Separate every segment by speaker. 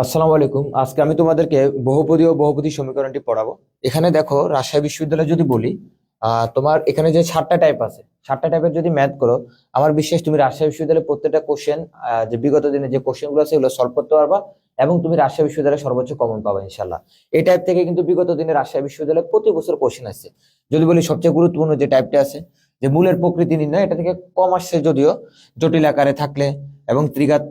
Speaker 1: আসসালামু আলাইকুম। আজকে আমি তোমাদেরকে বহুপদী ও বহুপদী সমীকরণটি পড়াবো। এখানে দেখো, রাজশাহী বিশ্ববিদ্যালয়ে যদি বলি, তোমার এখানে যে 7টা টাইপ আছে, 7টা টাইপের যদি ম্যাথ করো, আমার বিশ্বাস তুমি রাজশাহী বিশ্ববিদ্যালয়ে প্রত্যেকটা কোশ্চেন, যে বিগত দিনে যে কোশ্চেন গুলো আছে এগুলো সলভ করতে পারবা, এবং তুমি রাজশাহী বিশ্ববিদ্যালয়ে সর্বোচ্চ কমন পাবা ইনশাল্লাহ। এই টাইপ থেকে কিন্তু বিগত দিনে রাজশাহী বিশ্ববিদ্যালয়ে প্রতি বছর কোশ্চেন আসছে। যদি বলি সবচেয়ে গুরুত্বপূর্ণ যে টাইপটা আছে, যে মূলের প্রকৃতি নির্ণয়, এটা থেকে কম আসছে যদিও, জটিল আকারে থাকলে এবং ত্রিঘাত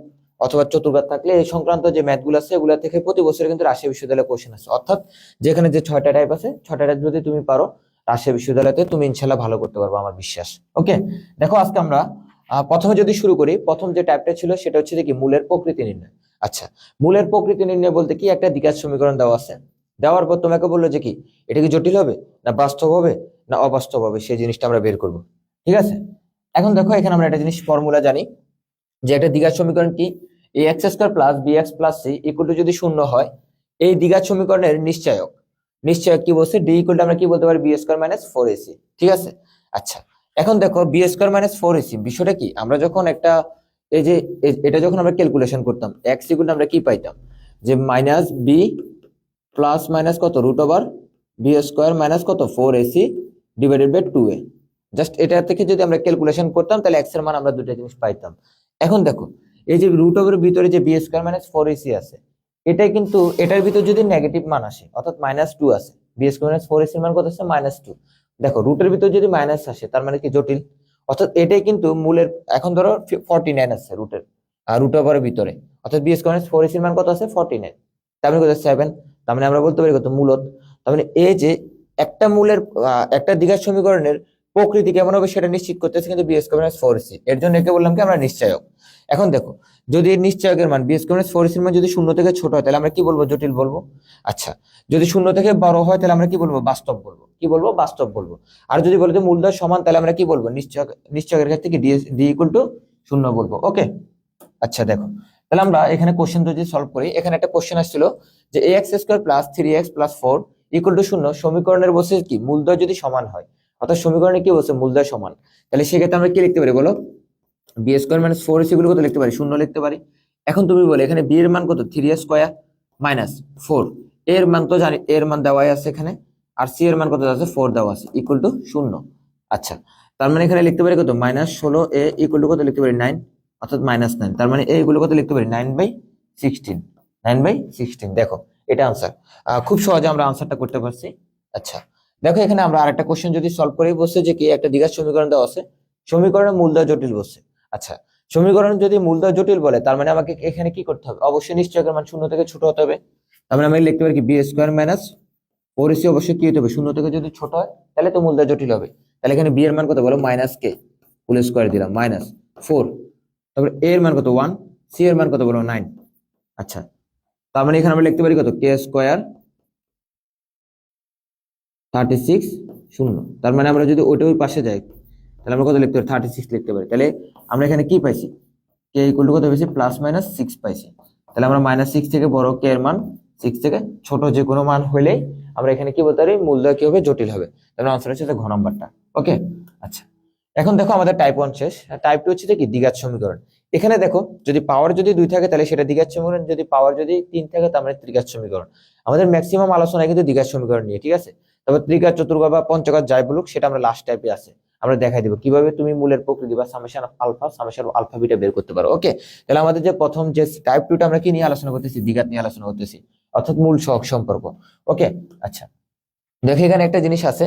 Speaker 1: অথবা চতুর্ঘাত থাকলে এই সংক্রান্ত যে ম্যাথ গুলো আছে এগুলা থেকে প্রতি বছর কিন্তু রাজশাহী বিশ্ববিদ্যালয়ে কোশ্চেন আছে। অর্থাৎ যেখানে যে 6টা টাইপ আছে, 6টা টাইপ যদি তুমি পারো রাজশাহী বিশ্ববিদ্যালয়তে তুমি ইনশাল্লাহ ভালো করতে পারবে, আমার বিশ্বাস। ওকে, দেখো আজকে আমরা প্রথমে যদি শুরু করি, প্রথম যে টাইপটা ছিল সেটা হচ্ছে কি মূলের প্রকৃতি নির্ণয়। আচ্ছা, মূলের প্রকৃতি নির্ণয় বলতে কি, একটা দ্বিঘাত সমীকরণ দেওয়া আছে, দেওয়ার পর তোমাকে বললো যে কি এটা কি জটিল হবে না বাস্তব হবে না অবাস্তব হবে, সেই জিনিসটা আমরা বের করব। ঠিক আছে, এখন দেখো এখানে আমরা একটা জিনিস ফর্মুলা জানি, যে একটা দ্বিঘাত সমীকরণ কি, A X square plus B X plus C equal to যদি শূন্য হয়, এই দ্বিঘাত সমীকরণের নিশ্চয়ক, নিশ্চয়ক কি বলছে, ডি ইকুয়াল টু আমরা কি বলতে পারি, B square minus four AC. ঠিক আছে, আচ্ছা এখন দেখো B square minus four AC বিষয়টা কি, আমরা যখন একটা এই যে এটা যখন আমরা ক্যালকুলেশন করতাম, এক্স ইকুয়াল আমরা কি পাইতাম, যে মাইনাস বি প্লাস মাইনাস কত root over B square minus কত four AC divided by two A. Just এটা থেকে যদি আমরা ক্যালকুলেশন করতাম তাহলে এক্স এর মান আমরা দুটো জিনিস পাইতাম। এখন দেখো, এই যে রুট ওভারের ভিতরে যে B square minus four AC আছে, এটা কিন্তু এটার ভিতর যদি নেগেটিভ মান আসে, অর্থাৎ মাইনাস টু আছে, বি স্কোয়ার মাইনাস ফোর এসির মান কত আছে, মাইনাস টু। দেখো রুটের ভিতর যদি মাইনাস আসে তার মানে কি জটিল, অর্থাৎ এটাই কিন্তু মূলের, এখন ধরো 49 আছে রুটের, রুট ওভারের ভিতরে, অর্থাৎ বি স্কোয়ার মাইনাস ফোর এসির মান কত আছে 49, তার মানে কত 7। তার মানে আমরা বলতে পারি কত মূলত, তার মানে এই যে একটা মূলের একটা দ্বিঘাত সমীকরণের প্রকৃতি কেমন হবে সেটা নিশ্চিত করতেছে কিন্তু B square minus four AC, এর জন্য একে বললাম কি আমরা নিশ্চয়ক। এখন দেখো, যদি এর নিশ্চয়কের মান বি স্কোয়ার মাইনাস ফোর এসির মান যদি শূন্য থেকে ছোট হয় তাহলে আমরা কি বলবো, জটিল বলবো। আচ্ছা, যদি শূন্য থেকে বড় হয় তাহলে আমরা কি বলবো, বাস্তব বলবো। কি বলবো, বাস্তব বলবো। আর যদি বলতে মূলদয় সমান তাহলে আমরা কি বলবো, নিশ্চয়ক, নিশ্চয়কের ক্ষেত্রে কি ডি ইকুয়াল টু শূন্য বলবো। ওকে, আচ্ছা দেখো, তাহলে আমরা এখানে কোশ্চেন যদি সলভ করি, এখানে একটা কোশ্চেন আসছিল যে A X square plus three X plus four equal to শূন্য, সমীকরণের বলছে কি মূলদয় যদি সমান হয়, অর্থাৎ সমীকরণে কি বলছে মূলদয় সমান, তাহলে সেক্ষেত্রে আমরা কি লিখতে পারি বলো, B square minus four AC গুলো কত লিখতে পারি, শূন্য লিখতে পারি। এখন তুমি বলে এখানে বি এর মান কত, থ্রি স্কোয়ার মাইনাস ফোর, এর মান তো জানি, এর মান দেওয়াই আছে এখানে, আর সি এর মান কত আছে, ফোর দেওয়া আছে, ইকুয়াল টু শূন্য। আচ্ছা, তার মানে এখানে লিখতে পারি কত, মাইনাস ষোলো এ ইকুয়াল টু কত লিখতে পারি, নাইন, অর্থাৎ মাইনাস নাইন। তার মানে এইগুলো কত লিখতে পারি, nine by sixteen, nine by sixteen. দেখো এটা আনসার, খুব সহজে আমরা আনসারটা করতে পারছি। আচ্ছা দেখো, এখানে আমরা আরেকটা কোশ্চেন যদি সলভ করি, বলছে যে কি একটা দ্বিঘাত সমীকরণ দেওয়া আছে, সমীকরণের মূলদয় জটিল বলছে। আচ্ছা, সমীকরণ যদি মূলদয় জটিল বলে তার মানে আমাকে এখানে কি করতে হবে, অবশ্যই নিশ্চয়কের মান শূন্য থেকে ছোট হতে হবে। তার মানে আমি লিখতে পারি কি B square minus four AC অবশ্যই কি হতে হবে, শূন্য থেকে যদি ছোট হয় তাহলে তো মূলদয় জটিল হবে। তাহলে এখানে বি এর মান কত বলো, মাইনাস কে হোল স্কোয়ার দিলাম মাইনাস ফোর, তারপরে এ এর মান কত ওয়ান, সি এর মান কত বলো নাইন। আচ্ছা, তার মানে এখানে আমরা লিখতে পারি কত, কে স্কোয়ার 36 শূন্য। তার মানে আমরা যদি ওইটা ওই পাশে যাই তাহলে আমরা কত লিখতে পারি, 36 লিখতে পারি। তাহলে আমরা এখানে কি পাইছি, কে ইকুয়াল টু কত পেয়েছি, প্লাস মাইনাস সিক্স পাইছি। তাহলে আমরা মাইনাস সিক্স থেকে বড়, কে এর মান সিক্স থেকে ছোট যে কোনো মান হইলেই আমরা এখানে কি বলতে পারি, মূলদয় কি হবে, জটিল হবে। তাহলে আনসার হচ্ছে ঘ নাম্বারটা। ওকে, আচ্ছা এখন দেখো আমাদের টাইপ ওয়ান শেষ, টাইপ টু হচ্ছে কি দ্বিঘাত সমীকরণ। এখানে দেখো, যদি পাওয়ার যদি দুই থাকে তাহলে সেটা দ্বিঘাত সমীকরণ, যদি পাওয়ার যদি তিন থাকে তার মানে ত্রিঘাত সমীকরণ। আমাদের ম্যাক্সিমাম আলোচনা কিন্তু দ্বিঘাত সমীকরণ নিয়ে, ঠিক আছে। তবে ত্রিঘাত, চতুর্ঘাত বা পঞ্চঘাত যাই বলুক সেটা আমরা লাস্ট টাইপে আছে, আমরা দেখাই দিব কিভাবে তুমি মূলের প্রকৃতি বা summation of alpha, summation of alpha beta বের করতে পারো। ওকে, তাহলে আমাদের যে প্রথম যে টাইপ টুটা আমরা কি নিয়ে আলোচনা করতেছি, দ্বিঘাত নিয়ে আলোচনা করতেছি, অর্থাৎ মূল সহগ সম্পর্ক। ওকে, আচ্ছা দেখো এখানে একটা জিনিস আছে,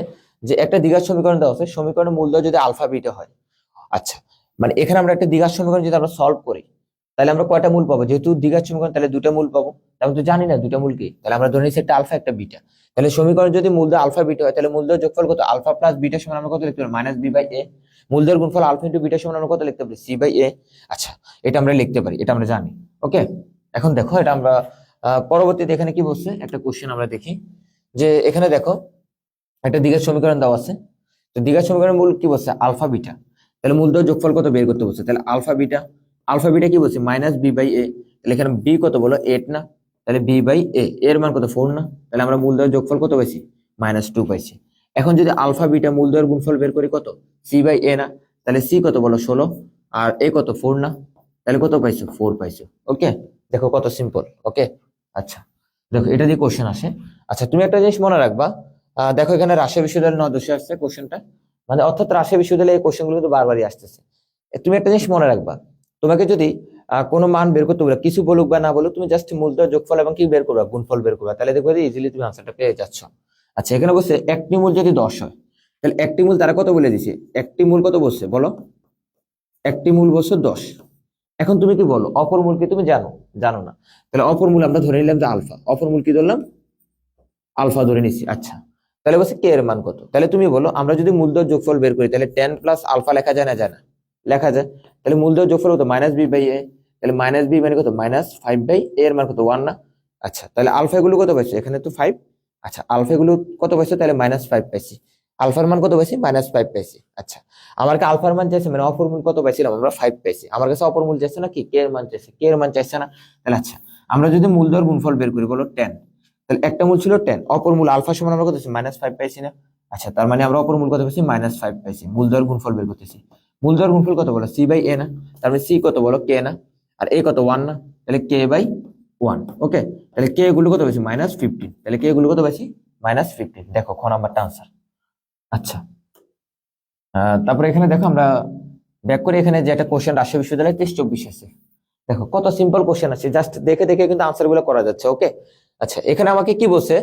Speaker 1: যে একটা দ্বিঘাত সমীকরণ দেওয়া আছে, সমীকরণের মূলদয় যদি আলফা বিটা হয়। আচ্ছা, মানে এখানে আমরা একটা দ্বিঘাত সমীকরণ যদি আমরা সলভ করি তাহলে আমরা কয়টা মূল পাবো, যেহেতু দ্বিঘাত সমীকরণ তাহলে দুটা মূল পাবো। আমি তো জানি না দুটা মূল কি, তাহলে আমরা ধরে নিচ্ছি একটা আলফা একটা বিটা। তাহলে সমীকরণ যদি মূলদয় আলফা বিটা হয় তাহলে মূলদয় যোগফল কত, আলফা প্লাস বিটা সমান আমরা কত লিখতে পারি, মাইনাস বি বাই এ। মূলদয়ের গুণফল আলফা ইন্টু বিটা সমান আমরা কত লিখতে পারি, সি বাই এ। আচ্ছা, এটা আমরা লিখতে পারি, এটা আমরা জানি। ওকে, এখন দেখো এটা আমরা পরবর্তীতে এখানে কি বলছে, একটা কোশ্চেন আমরা দেখি, যে এখানে দেখো একটা দ্বিঘাত সমীকরণ দেওয়া আছে, তো দ্বিঘাত সমীকরণের মূল কি বলছে, আলফা বিটা। তাহলে মূলদয় যোগফল কত বের করতে বলছে, তাহলে আলফা বিটা, আলফা বিটা কি বলছে, মাইনাস বি বাই এ। তাহলে এখানে বি কত বলো, এইট না, তাহলে বি বাই এ, এর মান কত, ফোর না, তাহলে আমরা মূলদয় যোগফল কত পাইছি, মাইনাস টু পাইছি। এখন যদি আলফা বিটা মূলদয়ের গুণফল বের করি কত, সি বাই এ না, তাহলে সি কত বলো, 16, আর এ কত, ফোর না, তাহলে কত পাইছো, ফোর পাইছো। ওকে, দেখো কত সিম্পল। ওকে, আচ্ছা, দেখো এটা দিয়ে কোশ্চেন আসে। আচ্ছা, তুমি একটা জিনিস মনে রাখবা, দেখো এখানে রাজশাহী বিশ্ববিদ্যালয়ের 9 আসছে কোশ্চেনটা, মানে অর্থাৎ রাজশাহী বিশ্ববিদ্যালয়ে এই কোশ্চেন গুলো কিন্তু বারবারই আসতেছে। তুমি একটা জিনিস মনে রাখবা, তোমাকে যদি কোনো মান বের করতে বলে, কিছু বলুক বা না বলুক, তুমি জাস্ট মূলধন যোগফল এবং কি বের করবা, গুণফল বের করবা, তাহলে দেখবে ইজিলি তুমি আনসারটা পেয়ে যাচ্ছ। আচ্ছা, এখানে বলছে একটি মূল যদি 10 হয়, তাহলে একটি মূল তারা কত বলে দিছে, একটি মূল কত বলছে বলো, একটি মূল বলছে 10। এখন তুমি কি বলো, অপর মূল কি তুমি জানো? জানো না। তাহলে অপর মূল আমরা ধরে নিলাম যে আলফা, অপর মূল কি ধরলাম, আলফা ধরে নিছি। আচ্ছা, তাহলে বলছে কে এর মান কত, তাহলে তুমি বলো, আমরা যদি মূলধন যোগফল বের করি তাহলে 10 প্লাস আলফা লেখা যায় না, যায় না? লেখা যায়। তাহলে মূলধন যোগফল কত, মাইনাস বি বাই এ, তাহলে মাইনাস বি মানে কত, -5/a, এর মান কত, 1 না? আচ্ছা, তাহলে আলফা গুলো কত পাইছো, এখানে তো 5। আচ্ছা, আলফা গুলো কত পাইছো, তাহলে -5 পাইছি। আলফার মান কত পাইছি, -5 পাইছি। আচ্ছা, আমার কাছে আলফার মান চাইছে, মানে অপর মূল কত পাইছিলাম আমরা, 5 পাইছি। আমার কাছে অপর মূল চাইছে না, কি কে এর মান চাইছে, কে এর মান চাইছে না? তাহলে আচ্ছা, আমরা যদি মূলধন গুণফল বের করি, বলো 10, তাহলে একটা মূল ছিল 10, অপর মূল আলফা সমান আমরা কত পাইছি, -5 পাইছি না? আচ্ছা, তার মানে আমরা অপর মূল কত পাইছি, -5 পাইছি। মূলধন গুণফল বের করতেছি, মূলধন গুণফল কত বলো, c/a না? তার মানে c কত বলো, k না? আর a কত, 1 না? তাহলে k/1। ওকে, তাহলে k গুলো কত পাইছি, -15। তাহলে k গুলো কত পাইছি, -15। দেখো খ নাম্বারটা আনসার। আচ্ছা, তারপরে এখানে দেখো আমরা ব্যাক করে, এখানে যে একটা কোশ্চেন রাজশাহী বিশ্ববিদ্যালয় 23-24 আছে, দেখো কত সিম্পল কোশ্চেন আছে, জাস্ট দেখে দেখে কিন্তু আনসার গুলো করা যাচ্ছে। ওকে, আচ্ছা, এখানে আমাকে কি বলছে,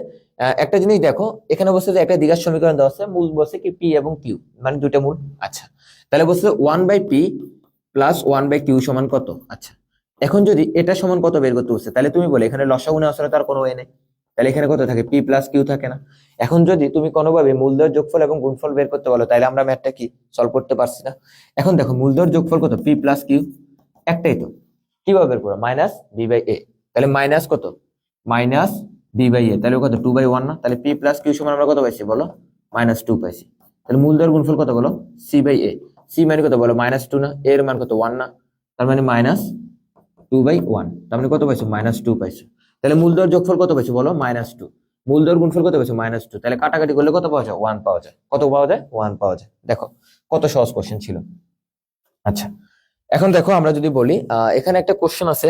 Speaker 1: একটা জিনিস দেখো, এখানে বলছে যে একটা দ্বিঘাত সমীকরণ দেওয়া আছে, মূল বলছে কি পি এবং কিউ, মানে দুইটা মূল। আচ্ছা, তাহলে বলছে 1/p প্লাস 1/q সমান কত? আচ্ছা, এখন যদি এটা সমান কত বের করতে বলছে, তাহলে তুমি বলে এখানে লসাগু নেওয়া আসলে তার কোনো ওয়ে নেই, তাহলে এখানে কত থাকে, পি প্লাস কিউ থাকে না? এখন যদি তুমি কোনোভাবে মূলধন যোগফল এবং গুণফল বের করতে বলো, তাহলে আমরা ম্যাথটা কি সলভ করতে পারছি না। এখন দেখো মূলধন যোগফল কত, পি প্লাস কিউ, একটাই তো, কিভাবে বের করবো, -b/a, তাহলে মাইনাস কত, -b/a, তাহলে কত, 2/1 না? তাহলে পি প্লাস কিউ সমান আমরা কত পাইছি বলো, -2 পাইছি। তাহলে মূলধন গুণফল কত বলো, c/a, c মানে কত বলো, -2 না? এর মান কত, 1 না? তার মানে -2/1, তার মানে কত পাইছো, -2 পাইছো। তাহলে মূলধন যোগফল কত পাইছো বলো, -2। মূলধন গুণফল কত পাইছো, -2। তাহলে কাটাকাটি করলে কত পাওয়া যায়, 1 পাওয়া যায়। কত পাওয়া যায়, 1 পাওয়া যায়। দেখো কত সহজ কোশ্চেন ছিল। আচ্ছা, এখন দেখো আমরা যদি বলি, এখানে একটা কোশ্চেন আছে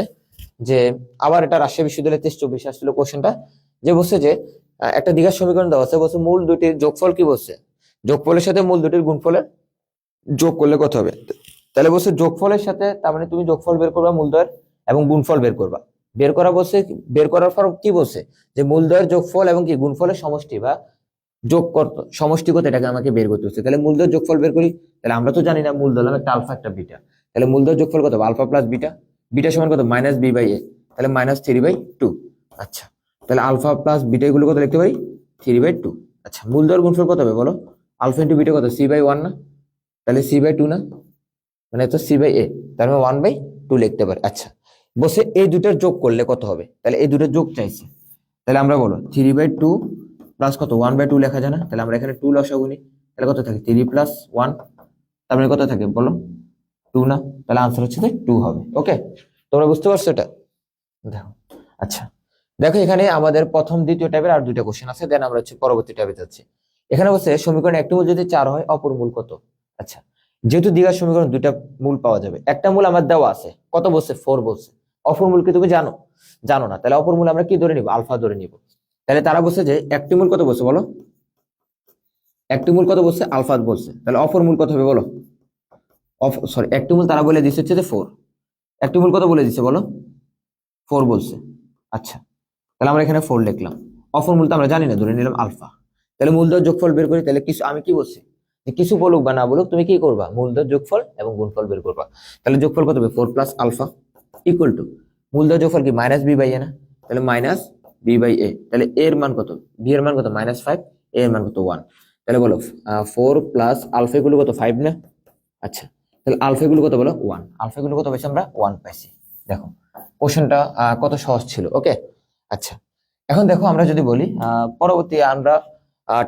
Speaker 1: যে, আবার এটা রাজশাহী বিশ্ববিদ্যালয় 23-24 আসছিল কোশ্চেনটা, যে বলছে যে একটা দ্বিঘাত সমীকরণ দেওয়া আছে, বলছে মূল দুটির যোগফল কি বলছে, যোগফলের সাথে মূল দুটির গুণফলের যোগ করলে কত হবে? তাহলে বলছে যোগফলের সাথে, তার মানে তুমি যোগফল বের করবা মূলদ্বয়ের, এবং গুণফল বের করবা। বের করা বলছে, বের করার পর কি বলছে, যে মূলদ্বয়ের যোগফল এবং কি গুণফলের সমষ্টি বা যোগ কত, সমষ্টি কত, এটাকে আমাকে বের করতে হচ্ছে। তাহলে মূলধন যোগফল বের করি, তাহলে আমরা তো জানি না মূল ধরলাম একটা আলফা একটা বিটা, তাহলে মূলধন যোগফল কত, আলফা প্লাস বিটা, বিটা সমান কত, -b/a, তাহলে -3/2। আচ্ছা, তাহলে আলফা প্লাস বিটা এগুলো কত লিখতে পারি, 3/2। আচ্ছা, মূলধন গুণফল কত হবে বলো, আলফা ইন্টু বিটা কত, c/1 না? তাহলে c/2 না, মানে তো c/a, তার মানে 1/2 লিখতে পারি। আচ্ছা, বসে এই দুটোর যোগ করলে কত হবে, তাহলে এই দুটোর যোগ চাইছে, তাহলে আমরা বলো 3/2 প্লাস কত, 1/2 লেখা যায় না? তাহলে আমরা এখানে 2 লসাগু নিই, তাহলে কত থাকে, 3 প্লাস 1, তার মানে কত থাকে বলো, 2 না? তাহলে আনসার হচ্ছে যে 2 হবে। ওকে, তোমরা বুঝতে পারছো এটা? দেখো, আচ্ছা, দেখো এখানে আমাদের প্রথম দ্বিতীয় টাইপের আর দুইটা কোশ্চেন আছে, দেন আমরা হচ্ছে পরবর্তী টাইপে যাচ্ছি। এখানে বলছে সমীকরণ একটি মূল যদি 4 হয়, অপর মূল কত? আচ্ছা, যেহেতু দ্বিঘাত সমীকরণ দুইটা মূল পাওয়া যাবে, একটা মূল আমার দেওয়া আছে, কত বলছে, 4 বলছে। অপর মূল কি তুমি জানো? জানো না। তাহলে অপর মূল আমরা কি ধরে নিব, আলফা ধরে নিব। তাহলে তারা বলছে যে একটি মূল কত বলছে বলো, একটি মূল কত বলছে, আলফা বলছে। তাহলে অপর মূল কত হবে বলো, সরি, একটি মূল তারা বলে দিচ্ছে হচ্ছে যে 4, একটি মূল কত বলে দিচ্ছে বলো, 4 বলছে। আচ্ছা, তাহলে আমরা এখানে 4 লিখলাম, অপর মূল তো আমরা জানি না, ধরে নিলাম আলফা। তাহলে মূলধন যোগফল বের করি, তাহলে কিছু আমি কি বলছি, যে কিছু বলুক বা না বলুক, তুমি কি করবা, মূলধন যোগফল এবং গুণফল বের করবা। তাহলে যোগফল কত হবে, 4 প্লাস আলফা ইকুয়াল টু মূলধন যোগফল কি, -b/a না? তাহলে -b/a, তাহলে এর মান কত, বি এর মান কত, -5, এ এর মান কত, 1। তাহলে বলো 4 প্লাস আলফা গুলো কত, 5 না? আচ্ছা, তাহলে আলফা গুলো কত বলো, 1। আলফা গুলো কত পাইছি আমরা, 1 পাইছি। দেখো কোশ্চেনটা কত সহজ ছিল। ওকে, আচ্ছা, এখন দেখো আমরা যদি বলি পরবর্তী আমরা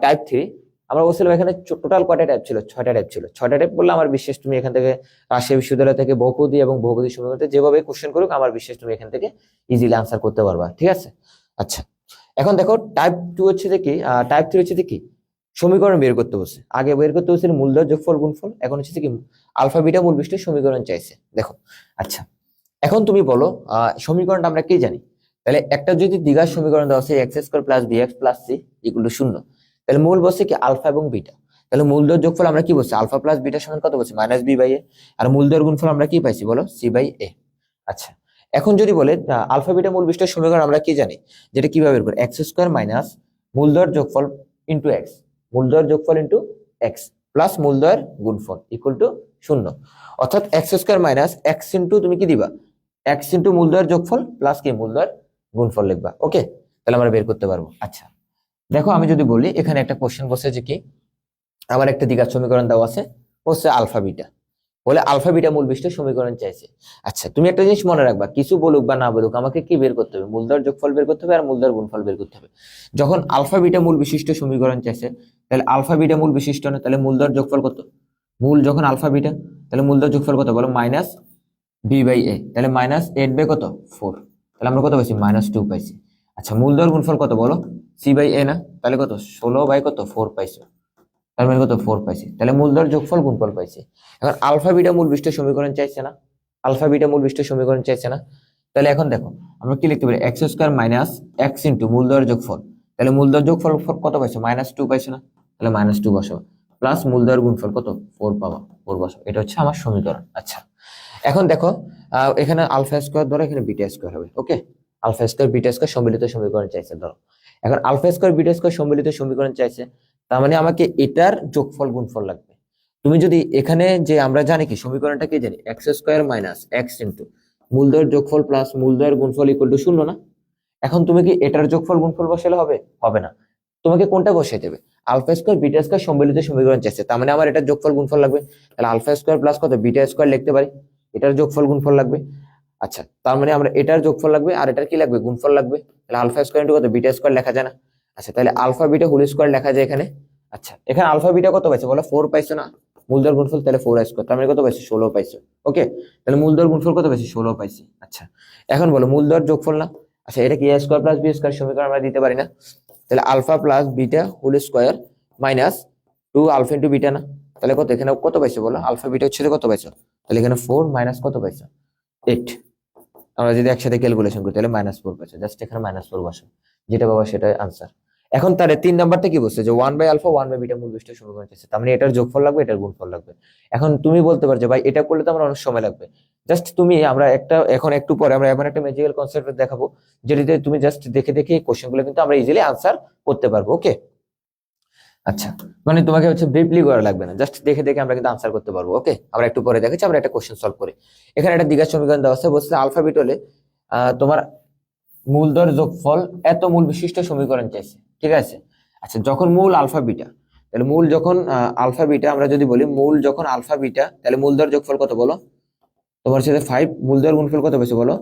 Speaker 1: টাইপ 3, আমরা বলছিলাম এখানে টোটাল কয়টা টাইপ ছিল, 6টা টাইপ ছিল। 6টা টাইপ বললে আমার বিশ্বাস তুমি এখান থেকে রাজশাহী বিশ্ববিদ্যালয় থেকে বহুপদী এবং বহুপদী সমীকরণে যেভাবে কোশ্চেন করুক, আমার বিশ্বাস তুমি এখান থেকে ইজিলি আনসার করতে পারবা। ঠিক আছে, আচ্ছা, এখন দেখো টাইপ 2 হচ্ছে যে কি, টাইপ 3 হচ্ছে যে কি, সমীকরণ বের করতে বসে, আগে বের করতে বসে মূলধন যোগফল গুণফল, এখন হচ্ছে কি আলফা বিটা মূল বিশিষ্ট সমীকরণ চাইছে। দেখো, আচ্ছা, এখন তুমি বলো সমীকরণটা আমরা কি জানি, তাহলে একটা যদি দ্বিঘাত সমীকরণ দেওয়া আছে X square plus B X plus C equal to 0, তাহলে মূল বসছে কি আলফা এবং বিটা। তাহলে মূলদয়ের যোগফল আমরা কি বলছি, আলফা প্লাস বিটা সমান কত বলছি, মাইনাস বি বাই এ। আর মূলদয়ের গুণফল আমরা কি পাইছি বলো, সি বাই এ। আচ্ছা, এখন যদি বলে আলফা বিটা মূল বিশিষ্ট সমীকরণ আমরা কি জানি, যেটা কিভাবে বের করি, এক্স স্কোয়ার মাইনাস মূলদয়ের যোগফল ইন্টু এক্স, মূলদয়ের যোগফল ইন্টু এক্স প্লাস মূলদয়ের গুণফল ইকুয়াল টু 0। অর্থাৎ x square minus X into তুমি কি দিবা, এক্স ইন্টু মূলদয়ের যোগফল প্লাস কি মূলদয়ের গুণফল লিখবা। ওকে, তাহলে আমরা বের করতে পারবো। আচ্ছা দেখো, আমি যদি বলি এখানে একটা কোশ্চেন বসে যে কি, আমার একটা দ্বিঘাত সমীকরণ দেওয়া আছে, হচ্ছে আলফা বিটা, বলে আলফা বিটা মূল বিশিষ্ট সমীকরণ চাইছে। আচ্ছা তুমি একটা জিনিস মনে রাখবা, কিছু বলুক বা না বলুক, আমাকে কি বের করতে হবে, মূলদয়ের যোগফল বের করতে হবে আর মূলদয়ের গুণফল বের করতে হবে। যখন আলফা বিটা মূল বিশিষ্ট সমীকরণ চাইছে, তাহলে আলফা বিটা মূল বিশিষ্ট না, তাহলে মূলদয়ের যোগফল কত, মূল যখন আলফা বিটা, তাহলে মূলদয়ের যোগফল কত বলো, মাইনাস বি বাই এ, তাহলে মাইনাস 8 বাই কত 4, তাহলে আমরা কত পাইছি, -2 পাইছি। আচ্ছা মূলদয়ের গুণফল কত বলো, সি বাই এ না, তাহলে কত 16 বাই কত 4 পাইছো, তার মানে কত 4 পাইছি। তাহলে মূলদয়ের যোগফল গুণফল পাইছি। এখন আলফা বিটা মূল বিশিষ্ট সমীকরণ চাইছে না, আলফা বিটা মূল বিশিষ্ট সমীকরণ চাইছে না, তাহলে এখন দেখো আমরা কি লিখতে পারি, X square minus X into মূলদয়ের যোগফল, তাহলে মূলদয়ের যোগফল কত পাইছো, -2 পাইছো না, তাহলে -2 বসাবো, প্লাস মূলদয়ের গুণফল কত 4 পাবা, 4 বসাবো। এটা হচ্ছে আমার সমীকরণ। আচ্ছা এখন দেখো এখানে আলফা স্কোয়ার ধরো, এখানে বিটা স্কোয়ার হবে। ওকে, আলফা স্কোয়ার বিটা স্কোয়ার সম্মিলিত সমীকরণ চাইছে ধরো। এখন আলফা স্কোয়ার বিটা স্কোয়ার সম্মিলিত সমীকরণ চাইছে, তার মানে আমাকে এটার যোগফল গুণফল লাগবে। তুমি যদি এখানে যে আমরা জানি কি সমীকরণটা কি জানি, X square minus X into মূলদয়ের যোগফল প্লাস মূলদয়ের গুণফল ইকুয়াল টু 0 না। এখন তুমি কি এটার যোগফল গুণফল বসালে হবে, হবে না, তোমাকে কোনটা বসাই দেবে, আলফা স্কোয়ার বিটা স্কোয়ার সম্মিলিত সমীকরণ চাইছে, তার মানে আমার এটার যোগফল গুণফল লাগবে। তাহলে আলফা স্কোয়ার প্লাস কত বিটা স্কোয়ার লিখতে পারি, এটার যোগফল গুণফল লাগবে। আচ্ছা তার মানে আমরা এটার যোগফল লাগবে আর এটার কি লাগবে, গুণফল লাগবে। তাহলে আলফা স্কোয়ার ইন্টু কত বিটা স্কোয়ার লেখা যায় না। আচ্ছা তাহলে আলফা বিটা হোল স্কোয়ার লেখা যায় এখানে। আচ্ছা এখানে আলফা বিটা কত পাইছে বলো, 4 পাইছো না, মূলদয়ের গুণফল তাহলে 4 স্কোয়ার, তার মানে কত পাইছো, 16 পাইছো। ওকে, তাহলে মূলদয়ের গুণফল কত পাইছি, 16 পাইছি। আচ্ছা এখন বলো মূলদয়ের যোগফল না, আচ্ছা এটা কি A square plus B square সমীকরণ আমরা দিতে পারি না। তাহলে alpha plus beta whole square minus 2 alpha into beta না, তাহলে কত, এখানে কত পাইছো বলো, আলফা বিটা হচ্ছে কত পাইছো, তাহলে এখানে 4 মাইনাস কত পাইছো 8। আমরা যদি একসাথে ক্যালকুলেশন করি তাহলে -4 পাচ্ছি, জাস্ট এখানে -4 বসো, যেটা পাবো সেটাই আনসার। এখন তারে 3 নাম্বারটা কি বলছে যে 1 বাই আলফা 1 বাই বিটা মূল বিশিষ্ট সমীকরণ চাইছে, তার মানে এটার যোগফল লাগবে এটার গুণফল লাগবে। এখন তুমি বলতে পারো যে ভাই এটা করলে তো আমার অনেক সময় লাগবে, জাস্ট তুমি আমরা একটা এখন একটু পরে আমরা এমন একটা ম্যাজিক্যাল কনসেপ্ট দেখাবো যেটাতে তুমি জাস্ট দেখে দেখে এই কোশ্চেনগুলো কিন্তু আমরা ইজিলি আনসার করতে পারবো। ওকে, আচ্ছা মানে তোমাকে হচ্ছে ব্রিফলি করা লাগবে না, জাস্ট দেখে দেখে আমরা কিন্তু আনসার করতে পারবো। ওকে, আমরা একটু পরে দেখাচ্ছি, আমরা একটা কোশ্চেন সলভ করি। এখানে একটা দ্বিঘাত সমীকরণ দেওয়া আছে, বলছে আলফা বিটা হলে তোমার মূলদয়ের যোগফল এত মূল বিশিষ্ট সমীকরণ চাইছে, ঠিক আছে। আচ্ছা যখন মূল আলফা বিটা, তাহলে মূল যখন আলফা বিটা, আমরা যদি বলি মূল যখন আলফা বিটা, তাহলে মূলদয়ের যোগফল কত বলো, তোমার সাথে 5, মূলদয়ের গুণফল কত পাইছো বলো,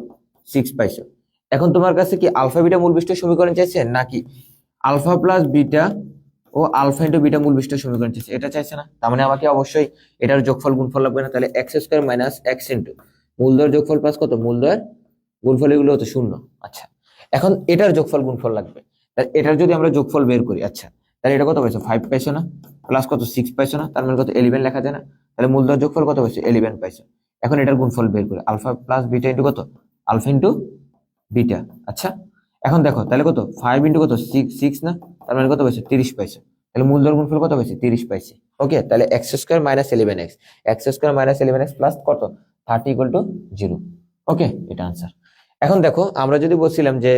Speaker 1: 6 পাইছো। এখন তোমার কাছে কি আলফা বিটা মূল বিশিষ্ট সমীকরণ চাইছে নাকি আলফা প্লাস বিটা ও আলফা ইন্টু বিটা মূল বিশিষ্ট সমীকরণ চাইছে, এটা চাইছে না, তার মানে আমাকে অবশ্যই এটার যোগফল গুণফল লাগবে না। তাহলে X square minus X into মূলদয়ের যোগফল প্লাস কত মূলদয়ের গুণফল, এগুলো হতো 0। আচ্ছা এখন এটার যোগফল গুণফল লাগবে, তাহলে এটার যদি আমরা যোগফল বের করি, আচ্ছা তাহলে এটা কত পাইছো 5 পাইছো না, প্লাস কত 6 পাইছো না, তার মানে কত 11 লেখা যায় না। তাহলে মূলদয়ের যোগফল কত পাইছো 11 পাইছো। এখন এটার গুণফল বের করি, আলফা প্লাস বিটা ইন্টু কত আলফা ইন্টু বিটা। আচ্ছা এখন দেখো তাহলে কত 5 ইন্টু কত 6 না, তার মানে কত পাইছো 30 পাইছো। তাহলে মূলদয়ের গুণফল কত পাইছি 30 পাইছি। ওকে, তাহলে X square minus 11x, x square minus 11x plus কত 30 ইকুয়াল টু 0। ওকে, এটা আনসার। এখন দেখো আমরা যদি বলছিলাম যে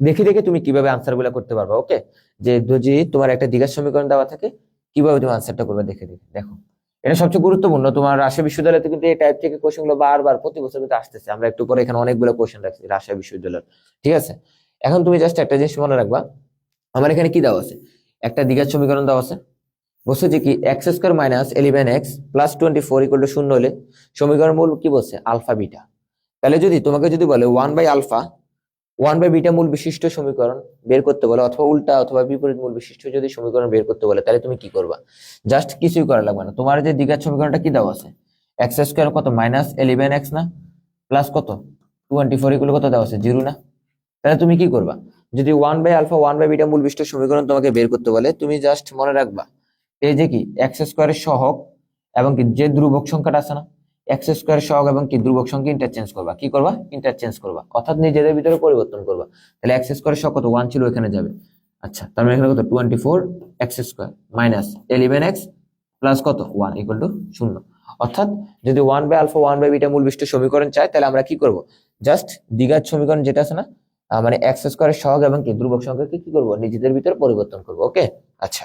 Speaker 1: দেখে দেখে তুমি কিভাবে আনসার গুলা করতে পারবা। ওকে, যে যদি তোমার একটা দ্বিঘাত সমীকরণ দেওয়া থাকে কিভাবে তুমি আনসারটা করবে দেখে দেখে। দেখো এটা সবচেয়ে গুরুত্বপূর্ণ, তোমার রাজশাহী বিশ্ববিদ্যালয়তে কিন্তু এই টাইপ থেকে কোশ্চেন গুলো বারবার প্রতি বছর কিন্তু আসতেছে। আমরা একটু পরে এখানে অনেকগুলো কোশ্চেন রাখছি রাজশাহী বিশ্ববিদ্যালয়ের, ঠিক আছে। এখন তুমি জাস্ট একটা জিনিস মনে রাখবা, আমার এখানে কি দেওয়া আছে, একটা দ্বিঘাত সমীকরণ দেওয়া আছে, বলছে যে কি x square minus 11x plus 24 equal to 0 হলে সমীকরণ মূল কি বলছে আলফা বিটা। তাহলে যদি তোমাকে যদি বলে 1 বাই আলফা 1 বাই বিটা মূল বিশিষ্ট সমীকরণ বের করতে বলে, অথবা উল্টা অথবা বিপরীত মূল বিশিষ্ট যদি সমীকরণ বের করতে বলে, তাহলে তুমি কি করবা, জাস্ট কিছুই করা লাগবে না। তোমার যে দ্বিঘাত সমীকরণটা কি দেওয়া আছে, এক্স স্কোয়ার কত মাইনাস 11x না, প্লাস কত 24 ইকুয়াল কত দেওয়া আছে 0 না। তাহলে তুমি কি করবা, যদি 1 বাই আলফা 1 বাই বিটা মূল বিশিষ্ট সমীকরণ তোমাকে বের করতে বলে, তুমি জাস্ট মনে রাখবা এই যে কি এক্স স্কোয়ারের সহগ এবং কি যে ধ্রুবক সংখ্যাটা আছে না, এক্স স্কোয়ার সহগ এবং কি ধ্রুবক সংখ্যা ইন্টারচেঞ্জ করবা, কি করবা, ইন্টারচেঞ্জ করবা, অর্থাৎ নিজেদের ভিতরে পরিবর্তন করবা। তাহলে এক্স স্কোয়ার সহগ কত 1 ছিল, এখানে যাবে। আচ্ছা, তার মানে এখানে কত 24 x square minus 11 X plus কত 1 ইকুয়াল টু 0। অর্থাৎ যদি 1 বাই আলফা 1 বাই বিটা মূল বিশিষ্ট সমীকরণ চাই, তাহলে আমরা কি করব, জাস্ট দ্বিঘাত সমীকরণ যেটা আছে না, মানে এক্স স্কোয়ারের সহগ এবং কি ধ্রুবক সংখ্যাকে কি করব, নিজেদের ভিতরে পরিবর্তন করব। ওকে। আচ্ছা,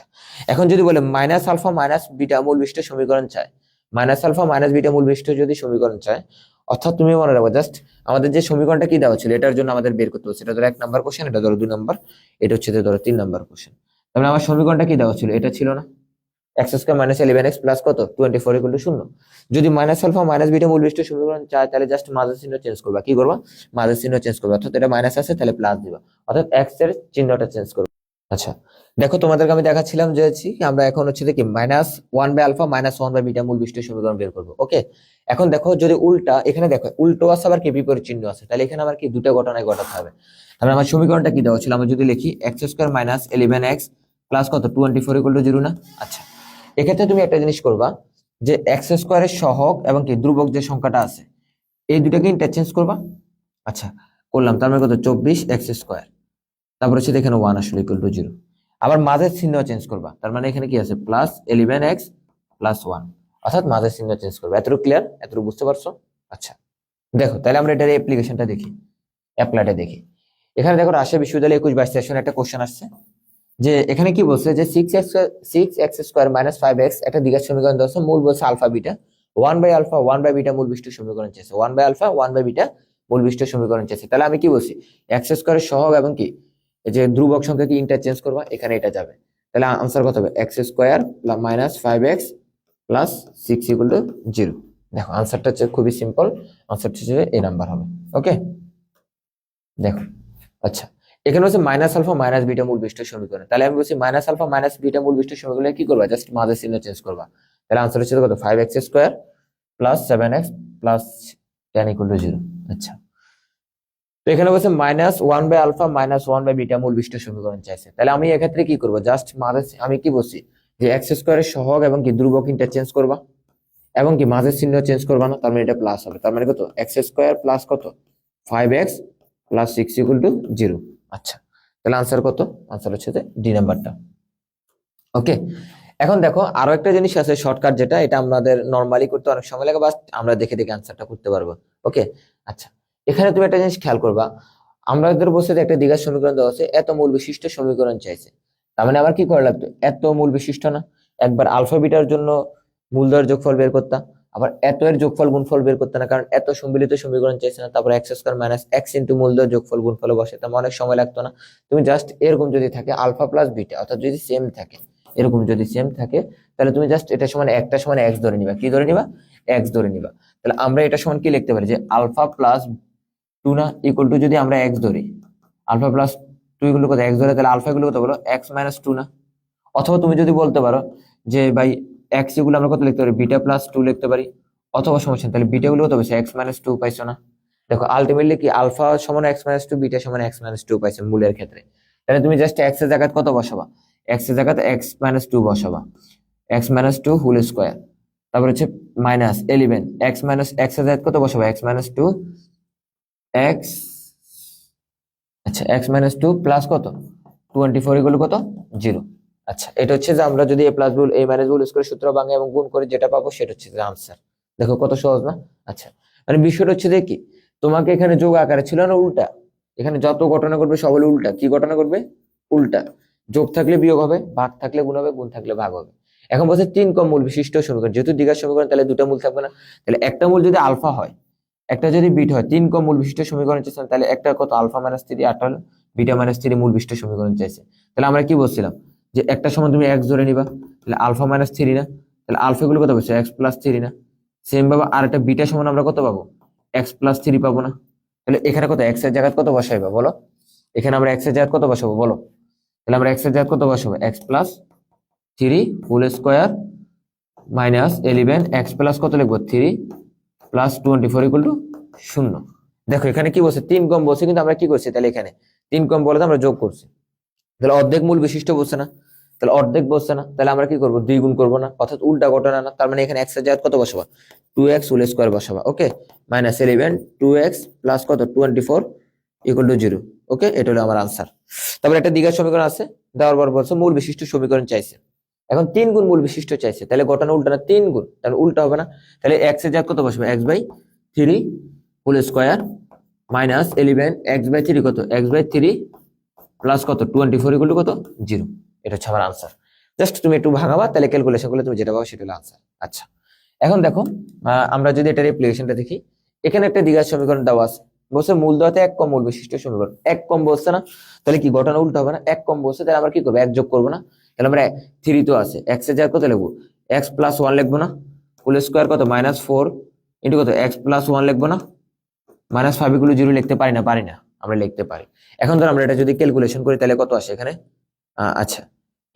Speaker 1: এখন যদি বলে মাইনাস আলফা মাইনাস বিটা মূল বিশিষ্ট সমীকরণ চায়, মাইনাস আলফা মাইনাস বিটা মূল বিশিষ্ট যদি সমীকরণ চায়, অর্থাৎ তুমি মনে রাখো জাস্ট আমাদের যে সমীকরণটা কি দেওয়া ছিল এটার জন্য আমাদের বের করতে হচ্ছে, এটা ধরো 1 নাম্বার কোশ্চেন, এটা ধরো 2 নাম্বার, এটা হচ্ছে ধরো 3 নাম্বার কোশ্চেন। তাহলে আমার সমীকরণটা কি দেওয়া ছিল, এটা ছিল না x square minus 11x plus কত 24 ইকুয়াল টু 0। যদি মাইনাস আলফা মাইনাস বিটা মূল বিশিষ্ট সমীকরণ চায়, তাহলে জাস্ট মাঝের চিহ্ন চেঞ্জ করবা, কি করবা, মাঝের চিহ্ন চেঞ্জ করবা, অর্থাৎ এটা মাইনাস আছে তাহলে প্লাস দিবা, অর্থাৎ এক্স এর চিহ্নটা চেঞ্জ করবা। আচ্ছা, দেখো তোমাদেরকে আমি দেখাচ্ছিলাম যে আমরা এখন হচ্ছে কি minus 1 by alpha minus 1 by beta মূল বিশিষ্ট সমীকরণ বের করবো। ওকে, এখন দেখো যদি উল্টা, এখানে দেখো উল্টো আছে আবার কি বিপরীত চিহ্ন আছে, তাহলে এখানে আবার কি দুটো ঘটনায় ঘটাতে হবে। তাহলে আমার সমীকরণটা কি দেওয়া ছিল, আমরা যদি লিখি x square minus 11x plus কত 24 ইকুয়াল টু 0 না। আচ্ছা, এক্ষেত্রে তুমি একটা জিনিস করবা যে এক্স স্কোয়ারের সহগ এবং কি ধ্রুবক যে সংখ্যাটা আছে এই দুটাকে ইন্টারচেঞ্জ করবা। আচ্ছা, করলাম, তার মানে কত 24 এক্স স্কোয়ার, তারপর হচ্ছে এখানে 1 আসলে ইকুয়াল টু 0। আবার মাঝের চিহ্ন চেঞ্জ করবা, তার মানে এখানে কি আছে প্লাস 11x প্লাস 1, অর্থাৎ মাঝের চিহ্ন চেঞ্জ করবা। এতটুকু ক্লিয়ার, এতটুকু বুঝতে পারছো? আচ্ছা, দেখো তাহলে আমরা এটার অ্যাপ্লিকেশনটা দেখি, অ্যাপ্লাইটা দেখি। এখানে দেখো রাজশাহী বিশ্ববিদ্যালয় 21-22 সেশনে একটা কোশ্চেন আসছে যে এখানে কি বলছে যে 6x স্কোয়ার মাইনাস 5x একটা দ্বিঘাত সমীকরণ দেওয়া আছে, মূল বলছে alpha beta, 1 by alpha 1 by beta মূল বিশিষ্ট সমীকরণ চেয়েছে, 1 বাই আলফা 1 বাই বিটা মূল বিশিষ্ট সমীকরণ চেয়েছে। তাহলে আমি কি বলছি, এক্স স্কোয়ারের সহগ এবং কি এই যে ধ্রুবক সংখ্যাকে ইন্টারচেঞ্জ করবা, এখানে এটা যাবে। তাহলে আনসার কত হবে, x square minus 5x plus 6 equal to 0। দেখো আনসারটা হচ্ছে খুবই সিম্পল, আনসারটা হচ্ছে এই নাম্বার হবে। ওকে, দেখো। আচ্ছা, এখানে হচ্ছে মাইনাস আলফা মাইনাস বিটা মূল বিশিষ্ট সমীকরণ, তাহলে আমি বলছি মাইনাস আলফা মাইনাস বিটা মূল বিশিষ্ট সমীকরণে কি করবা, জাস্ট মাঝের চিহ্ন চেঞ্জ করবা। তাহলে আনসার হচ্ছে কত 5x square plus 7x plus 10 equal to 0। আচ্ছা, তো এখানে বলছে minus 1 by alpha minus 1 by beta মূল বিশিষ্ট সমীকরণ চাইছে, তাহলে আমি এক্ষেত্রে কি করবো, জাস্ট মাঝে আমি কি বলছি যে এক্স স্কোয়ারের সহগ এবং কি ধ্রুবক ইন্টারচেঞ্জ করবা এবং কি মাঝের চিহ্ন চেঞ্জ করবা না, তার মানে এটা প্লাস হবে, তার মানে কত এক্স স্কোয়ার প্লাস কত 5x প্লাস 6 ইকুয়াল টু 0। আচ্ছা, তাহলে আনসার কত, আনসার হচ্ছে ডি নাম্বারটা। ওকে, এখন দেখো আরো একটা জিনিস আছে শর্টকাট, যেটা এটা আমাদের নরমালি করতে অনেক সময় লাগে, বাস আমরা দেখে দেখে আনসারটা করতে পারবো। ওকে, আচ্ছা, এখানে তুমি একটা জিনিস খেয়াল করবা, আমাদের বলছে যে একটা দ্বিঘাত সমীকরণ দেওয়া আছে, এত মূল বিশিষ্ট সমীকরণ চাইছে, তার মানে আবার কি করা লাগতো, এত মূল বিশিষ্ট না, একবার আলফা বিটার জন্য মূলদয়ের যোগফল বের করতাম, আবার এত এর যোগফল গুণফল বের করতে না, কারণ এত সম্মিলিত সমীকরণ চাইছে না, তারপর X square minus X into মূলদয়ের যোগফল গুণফল বসাতাম, অনেক সময় লাগতো না। তুমি জাস্ট এরকম যদি থাকে আলফা প্লাস বিটা, অর্থাৎ যদি সেম থাকে, এরকম যদি সেম থাকে, তাহলে তুমি জাস্ট এটা সমান একটা সমান এক্স ধরে নিবা, কি ধরে নিবা, এক্স ধরে নিবা। তাহলে আমরা এটা সমান কি লিখতে পারি, যে আলফা প্লাস 2 না ইকুয়াল টু, যদি আমরা এক্স ধরি, আলফা প্লাস 2 ইকুয়াল টু কত এক্স ধরে, তাহলে আলফা গুলো কত বলো এক্স মাইনাস 2 না। অথবা তুমি যদি বলতে পারো যে ভাই এক্স এগুলো আমরা কত লিখতে পারি, বিটা প্লাস 2 লিখতে পারি, অথবা সমস্যা নেই, তাহলে বিটা গুলো কত পাইছো এক্স মাইনাস 2 পাইছো না। দেখো আলটিমেটলি কি আলফা সমান এক্স মাইনাস 2, বিটা সমান এক্স মাইনাস 2 পাইছো মূলের ক্ষেত্রে। তাহলে তুমি জাস্ট এক্স এর জায়গায় কত বসাবা, এক্স এর জায়গায় এক্স মাইনাস 2 বসাবা, এক্স মাইনাস 2 হোল স্কোয়ার, তারপর হচ্ছে মাইনাস 11 এক্স মাইনাস এক্স এর জায়গায় কত বসাবা, এক্স মাইনাস 2 এক্স, আচ্ছা এক্স মাইনাস 2 প্লাস কত 24 ইকুয়াল কত 0। আচ্ছা, এটা হচ্ছে যে আমরা যদি এ প্লাস বল এ মাইনাস বল স্কয়ার সূত্র ভাঙে এবং গুণ করে যেটা পাবো সেটা হচ্ছে যে আনসার। দেখো কত সহজ না। আচ্ছা, মানে বিষয়টা হচ্ছে যে কি, তোমাকে এখানে যোগ আকারে ছিল না উল্টা, এখানে যত ঘটনা করবে সব হলো উল্টা। কি ঘটনা করবে, উল্টা। যোগ থাকলে বিয়োগ হবে, ভাগ থাকলে গুণ হবে, গুণ থাকলে ভাগ হবে। এখন বলছে 3 কম মূল বিশিষ্ট সমীকরণ, যেহেতু দ্বিঘাত সমীকরণ তাহলে দুটো মূল থাকবে না, তাহলে একটা মূল যদি আলফা হয় একটা যদি বিট হয়, 3 কম মূল বিশিষ্ট সমীকরণ চাইছেন, তাহলে একটা কত আলফা মাইনাস 3 8 হলো, বিটা মাইনাস 3 মূল বিশিষ্ট সমীকরণ চাইছে। তাহলে আমরা কি বলছিলাম যে একটা সময় তুমি এক্স ধরে নিবা, তাহলে আলফা মাইনাস 3 না, তাহলে আলফা গুলো কত পাচ্ছ এক্স প্লাস 3 না। সেম ভাবে আর একটা বিটা সমান আমরা কত পাবো, এক্স প্লাস 3 পাবো না। তাহলে এখানে কত এক্স এর জায়গায় কত বসাইবা বলো, এখানে আমরা এক্স এর জায়গায় কত বসাবো বলো, তাহলে আমরা এক্স এর জায়গায় কত বসাবো, X plus 3 whole square minus 11 X plus কত লিখবো 3 প্লাস 24 ইকুয়াল টু 0। দেখো এখানে কি বলছে 3 কম বলছে, কিন্তু আমরা কি করছি, তাহলে এখানে 3 কম বলে আমরা যোগ করছি, তাহলে অর্ধেক মূল বিশিষ্ট বলছে না, তাহলে অর্ধেক বসছে না, তাহলে আমরা কি করবো, 2 গুণ করবো না, অর্থাৎ উল্টা ঘটনা না। তার মানে এখানে এক্স এর জায়গায় কত বসাবা, 2x হোল স্কোয়ার বসাবা। ওকে, -11 2x প্লাস কত 24 ইকুয়াল টু 0। ওকে, এটা হলো আমার আনসার। তারপরে একটা দ্বিঘাত সমীকরণ আছে, দেওয়ার পর বলছে মূল বিশিষ্ট সমীকরণ চাইছে। এখন 3 গুণ মূল বিশিষ্ট চাইছে, তাহলে ঘটনা উল্টা না, 3 গুণ, তাহলে উল্টা হবে না। তাহলে এক্স এর জায়গায় কত বসবে, x/3 হোল স্কোয়ার -11 x/3 কত, x/3 প্লাস কত 24 ইকুয়াল টু কত 0। এটা হচ্ছে আমার আনসার। জাস্ট তুমি একটু ভাঙাবা, তাহলে ক্যালকুলেশন করলে তুমি যেটা পাবো সেটা হলো আনসার। আচ্ছা, এখন দেখো আমরা যদি এটার অ্যাপ্লিকেশনটা দেখি, এখানে একটা দ্বিঘাত সমীকরণ দেওয়া আছে, বলছে মূল দেওয়াতে এক কম মূল বিশিষ্ট সমীকরণ, এক কম বলছে না, তাহলে কি ঘটনা উল্টো হবে না, এক কম বলছে, তাহলে আমরা কি করবো, এক যোগ করবো না, তাহলে আমরা 3 তো আছে, এক্স এর জায়গায় কত লিখবো, x+1 লিখবো না, হোল স্কোয়ার কত -4 ইন্টু কত x+1 লিখবো না, -5 ইকুয়াল 0 লিখতে পারি না, পারি না, আমরা লিখতে পারি। এখন ধর আমরা এটা যদি ক্যালকুলেশন করি তাহলে কত আসে এখানে, আচ্ছা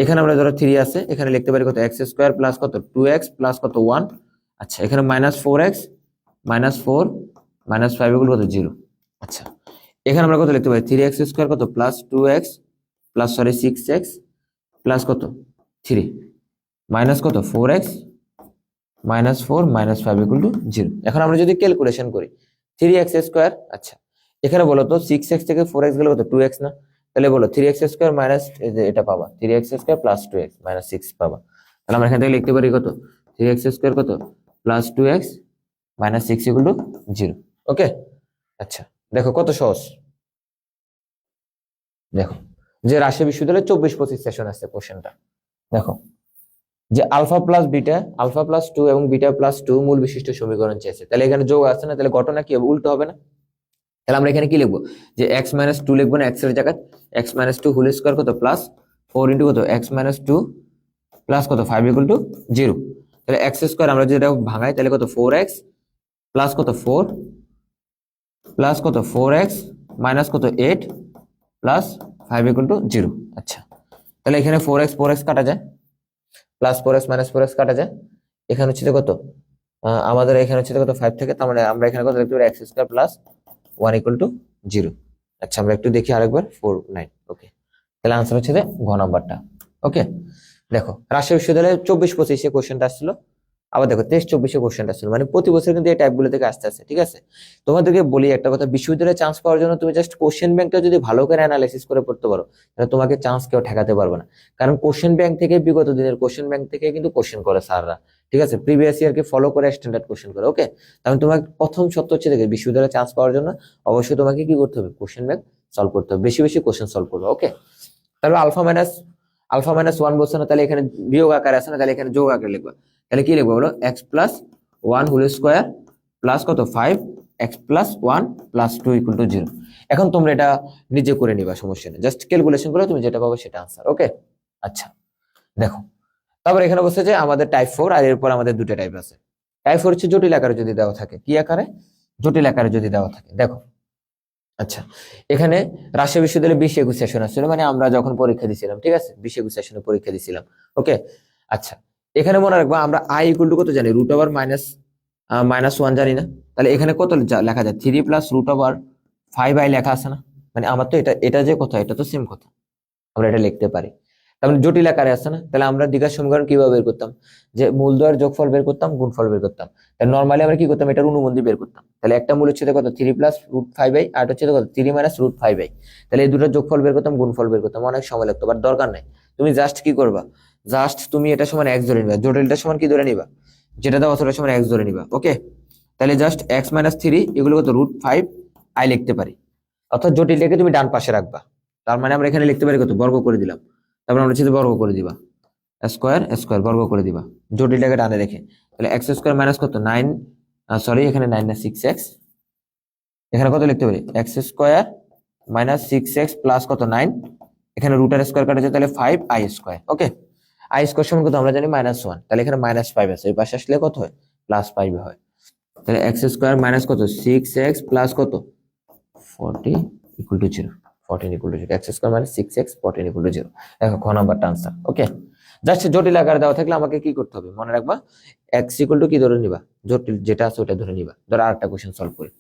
Speaker 1: এখানে আমরা ধরো 3 আছে, এখানে লিখতে পারি কত x² প্লাস কত 2x প্লাস কত 1। আচ্ছা, এখানে -4x -4 -5 ইকুয়াল কত 0। আচ্ছা, এখানে আমরা কত লিখতে পারি, 3x² কত plus 2x plus 6x plus কত 3 মাইনাস কত 4x -4 -5 ইকুয়াল টু 0। এখন আমরা যদি ক্যালকুলেশন করি 3x², আচ্ছা এখানে বলো তো 6x থেকে 4x গেলে কত 2x না, তাহলে বলো 3x² মাইনাস এটা পাবা 3x² প্লাস 2x মাইনাস 6 পাবা। তাহলে আমরা এখান থেকে লিখতে পারি কত 3x² কত plus 2x minus 6 equal to 0। ওকে, আচ্ছা দেখো কত সহজ। দেখো যে রাজশাহী বিশ্ববিদ্যালয়ের 24-25 সেশন আছে, কোশ্চেনটা দেখো যে আলফা প্লাস 2 এবং β+2 মূল বিশিষ্ট সমীকরণ চেয়েছে, তাহলে এখানে যোগ আছে না, তাহলে ঘটনা কি হবে, উল্টো হবে না। তাহলে আমরা এখানে কি লিখবো, যে x-2 লিখবো না, x এর জায়গায় x-2 হোল স্কয়ার কত প্লাস 4 ইন্টু কত x-2 প্লাস কত 5 ইকুয়াল টু 0। তাহলে x² আমরা যদি এটা ভাঙাই তাহলে কত 4x প্লাস কত 4 প্লাস কত 4x মাইনাস কত 8 প্লাস 5 ইকুয়াল টু 0। আচ্ছা, তাহলে এখানে 4x কাটা যায়, প্লাস 4x মাইনাস 4x কাটা যায়, এখানে হচ্ছে কত আমাদের এখানে হচ্ছে কত 5 থেকে, তার মানে আমরা এখানে কত লিখতে পারি x² প্লাস 1 ইকুয়াল টু 0। আচ্ছা, আমরা একটু দেখি আরেকবার 4 9। ওকে, তাহলে আনসার হচ্ছে ঘ নাম্বারটা। ওকে, দেখো রাজশাহী বিশ্ববিদ্যালয়ে 24-25 কোশ্চেনটা আসছিল, আবার দেখো 23-24 কোশ্চেনটা আসছিল, মানে প্রতি বছর কিন্তু এই টাইপগুলো থেকে আসতে আসছে। ঠিক আছে, তোমাদেরকে বলি একটা কথা, বিশ্ববিদ্যালয়ে চান্স পাওয়ার জন্য তুমি জাস্ট কোশ্চেন ব্যাংকটা যদি ভালো করে অ্যানালাইসিস করে পড়তে পারো, তাহলে তোমাকে চান্স কেউ ঠেকাতে পারবে না। কারণ কোশ্চেন ব্যাংক থেকে, বিগত দিনের কোশ্চেন ব্যাংক থেকে কিন্তু কোশ্চেন করে স্যাররা। ঠিক আছে, প্রিভিয়াস ইয়ারকে ফলো করে স্ট্যান্ডার্ড কোশ্চেন করে। ওকে, তাহলে তোমাকে প্রথম সত্য হচ্ছে দেখে বিশ্ববিদ্যালয়ে চান্স পাওয়ার জন্য অবশ্যই তোমাকে কি করতে হবে, কোশ্চেন ব্যাংক সলভ করতে হবে, বেশি বেশি কোশ্চেন সলভ করবে। ওকে, তাহলে আলফা মাইনাস 1 বলছে না, তাহলে এখানে বিয়োগ আকারে আছে না, তাহলে এখানে যোগ আকারে লিখবা। তাহলে কি লিখবো বলো, x+1 হোল স্কোয়ার প্লাস কত 5 x+1 প্লাস 2 ইকুয়াল টু 0। এখন তোমরা এটা নিজে করে নিবা, সমস্যা নেই, জাস্ট ক্যালকুলেশন করে তুমি যেটা পাবো সেটা আনসার। ওকে, আচ্ছা দেখো তারপর এখানে বলছে যে আমাদের টাইপ 4, আর এরপর আমাদের দুটো টাইপ আছে। টাইপ 4 হচ্ছে জটিল আকারে যদি দেওয়া থাকে, কি আকারে, জটিল আকারে যদি দেওয়া থাকে। দেখো আচ্ছা, এখানে রাজশাহী বিশ্ববিদ্যালয়ে 20-21 সেশন আসছিল, মানে আমরা যখন পরীক্ষা দিছিলাম, ঠিক আছে 20-21 সেশনে পরীক্ষা দিছিলাম। ওকে, আচ্ছা এখানে মনে রাখবা আমরা i ইকুয়াল টু কত জানি, √ওভার -1 জানি না, তাহলে এখানে কত লেখা যায় 3 প্লাস √5i লেখা আছে না, মানে আমার তো এটা যে কথা, এটা তো সেম কথা, আমরা এটা লিখতে পারি। তার মানে জটিল আকারে আছে না, তাহলে আমরা দ্বিঘাত সমীকরণ কিভাবে বের করতাম, যে মূলদ্বয়ের যোগফল বের করতাম, গুণফল বের করতাম। তাহলে নরমালি আমরা কি করতাম, এটার অনুবন্ধী বের করতাম। তাহলে একটা মূল হচ্ছে কত 3 প্লাস √5i, আর হচ্ছে কত 3 মাইনাস √5i। তাহলে এই দুটোর যোগফল বের করতাম, গুণফল বের করতাম, অনেক সময় লাগতো, বাট দরকার নাই। তুমি জাস্ট কি করবা, জাস্ট তুমি এটা সমান x ধরে নিবা, জটিলটার সমান কি ধরে নিবা, যেটা দাও অতটা সমান x ধরে নিবা। ওকে, তাহলে জাস্ট x-3 এগুলো কত √5i লিখতে পারি, অর্থাৎ জটিলটাকে তুমি ডান পাশে রাখবা। তার মানে আমরা এখানে লিখতে পারি কত, বর্গ করে দিলাম, তারপর আমরা হচ্ছে বর্গ করে দিবা, স্কোয়ার বর্গ করে দিবা, জটিলটাকে ডানে রেখে। তাহলে x² মাইনাস কত 9, সরি এখানে 9 না 6x, এখানে কত লিখতে পারি x² মাইনাস 6x প্লাস কত 9, এখানে রুটের স্কোয়ার কাটা যায়, তাহলে 5i²। ওকে, i² সমান কত আমরা জানি -1, তাহলে এখানে -5 আছে, এই পাশে আসলে কত হয়, +5 হয়। তাহলে x² মাইনাস কত 6x প্লাস কত 40 equal to 0, 14 equal to 0, x² minus 6x 14 equal to 0। দেখো খ নাম্বারটা আনসার। ওকে, জাস্ট জটিল আকারে দেওয়া থাকলে আমাকে কি করতে হবে, মনে রাখবা x ইকুয়াল টু কি ধরে নিবা, জটিল যেটা আছে ওটা ধরে নিবা। ধরো আরেকটা কোশ্চেন সলভ করি,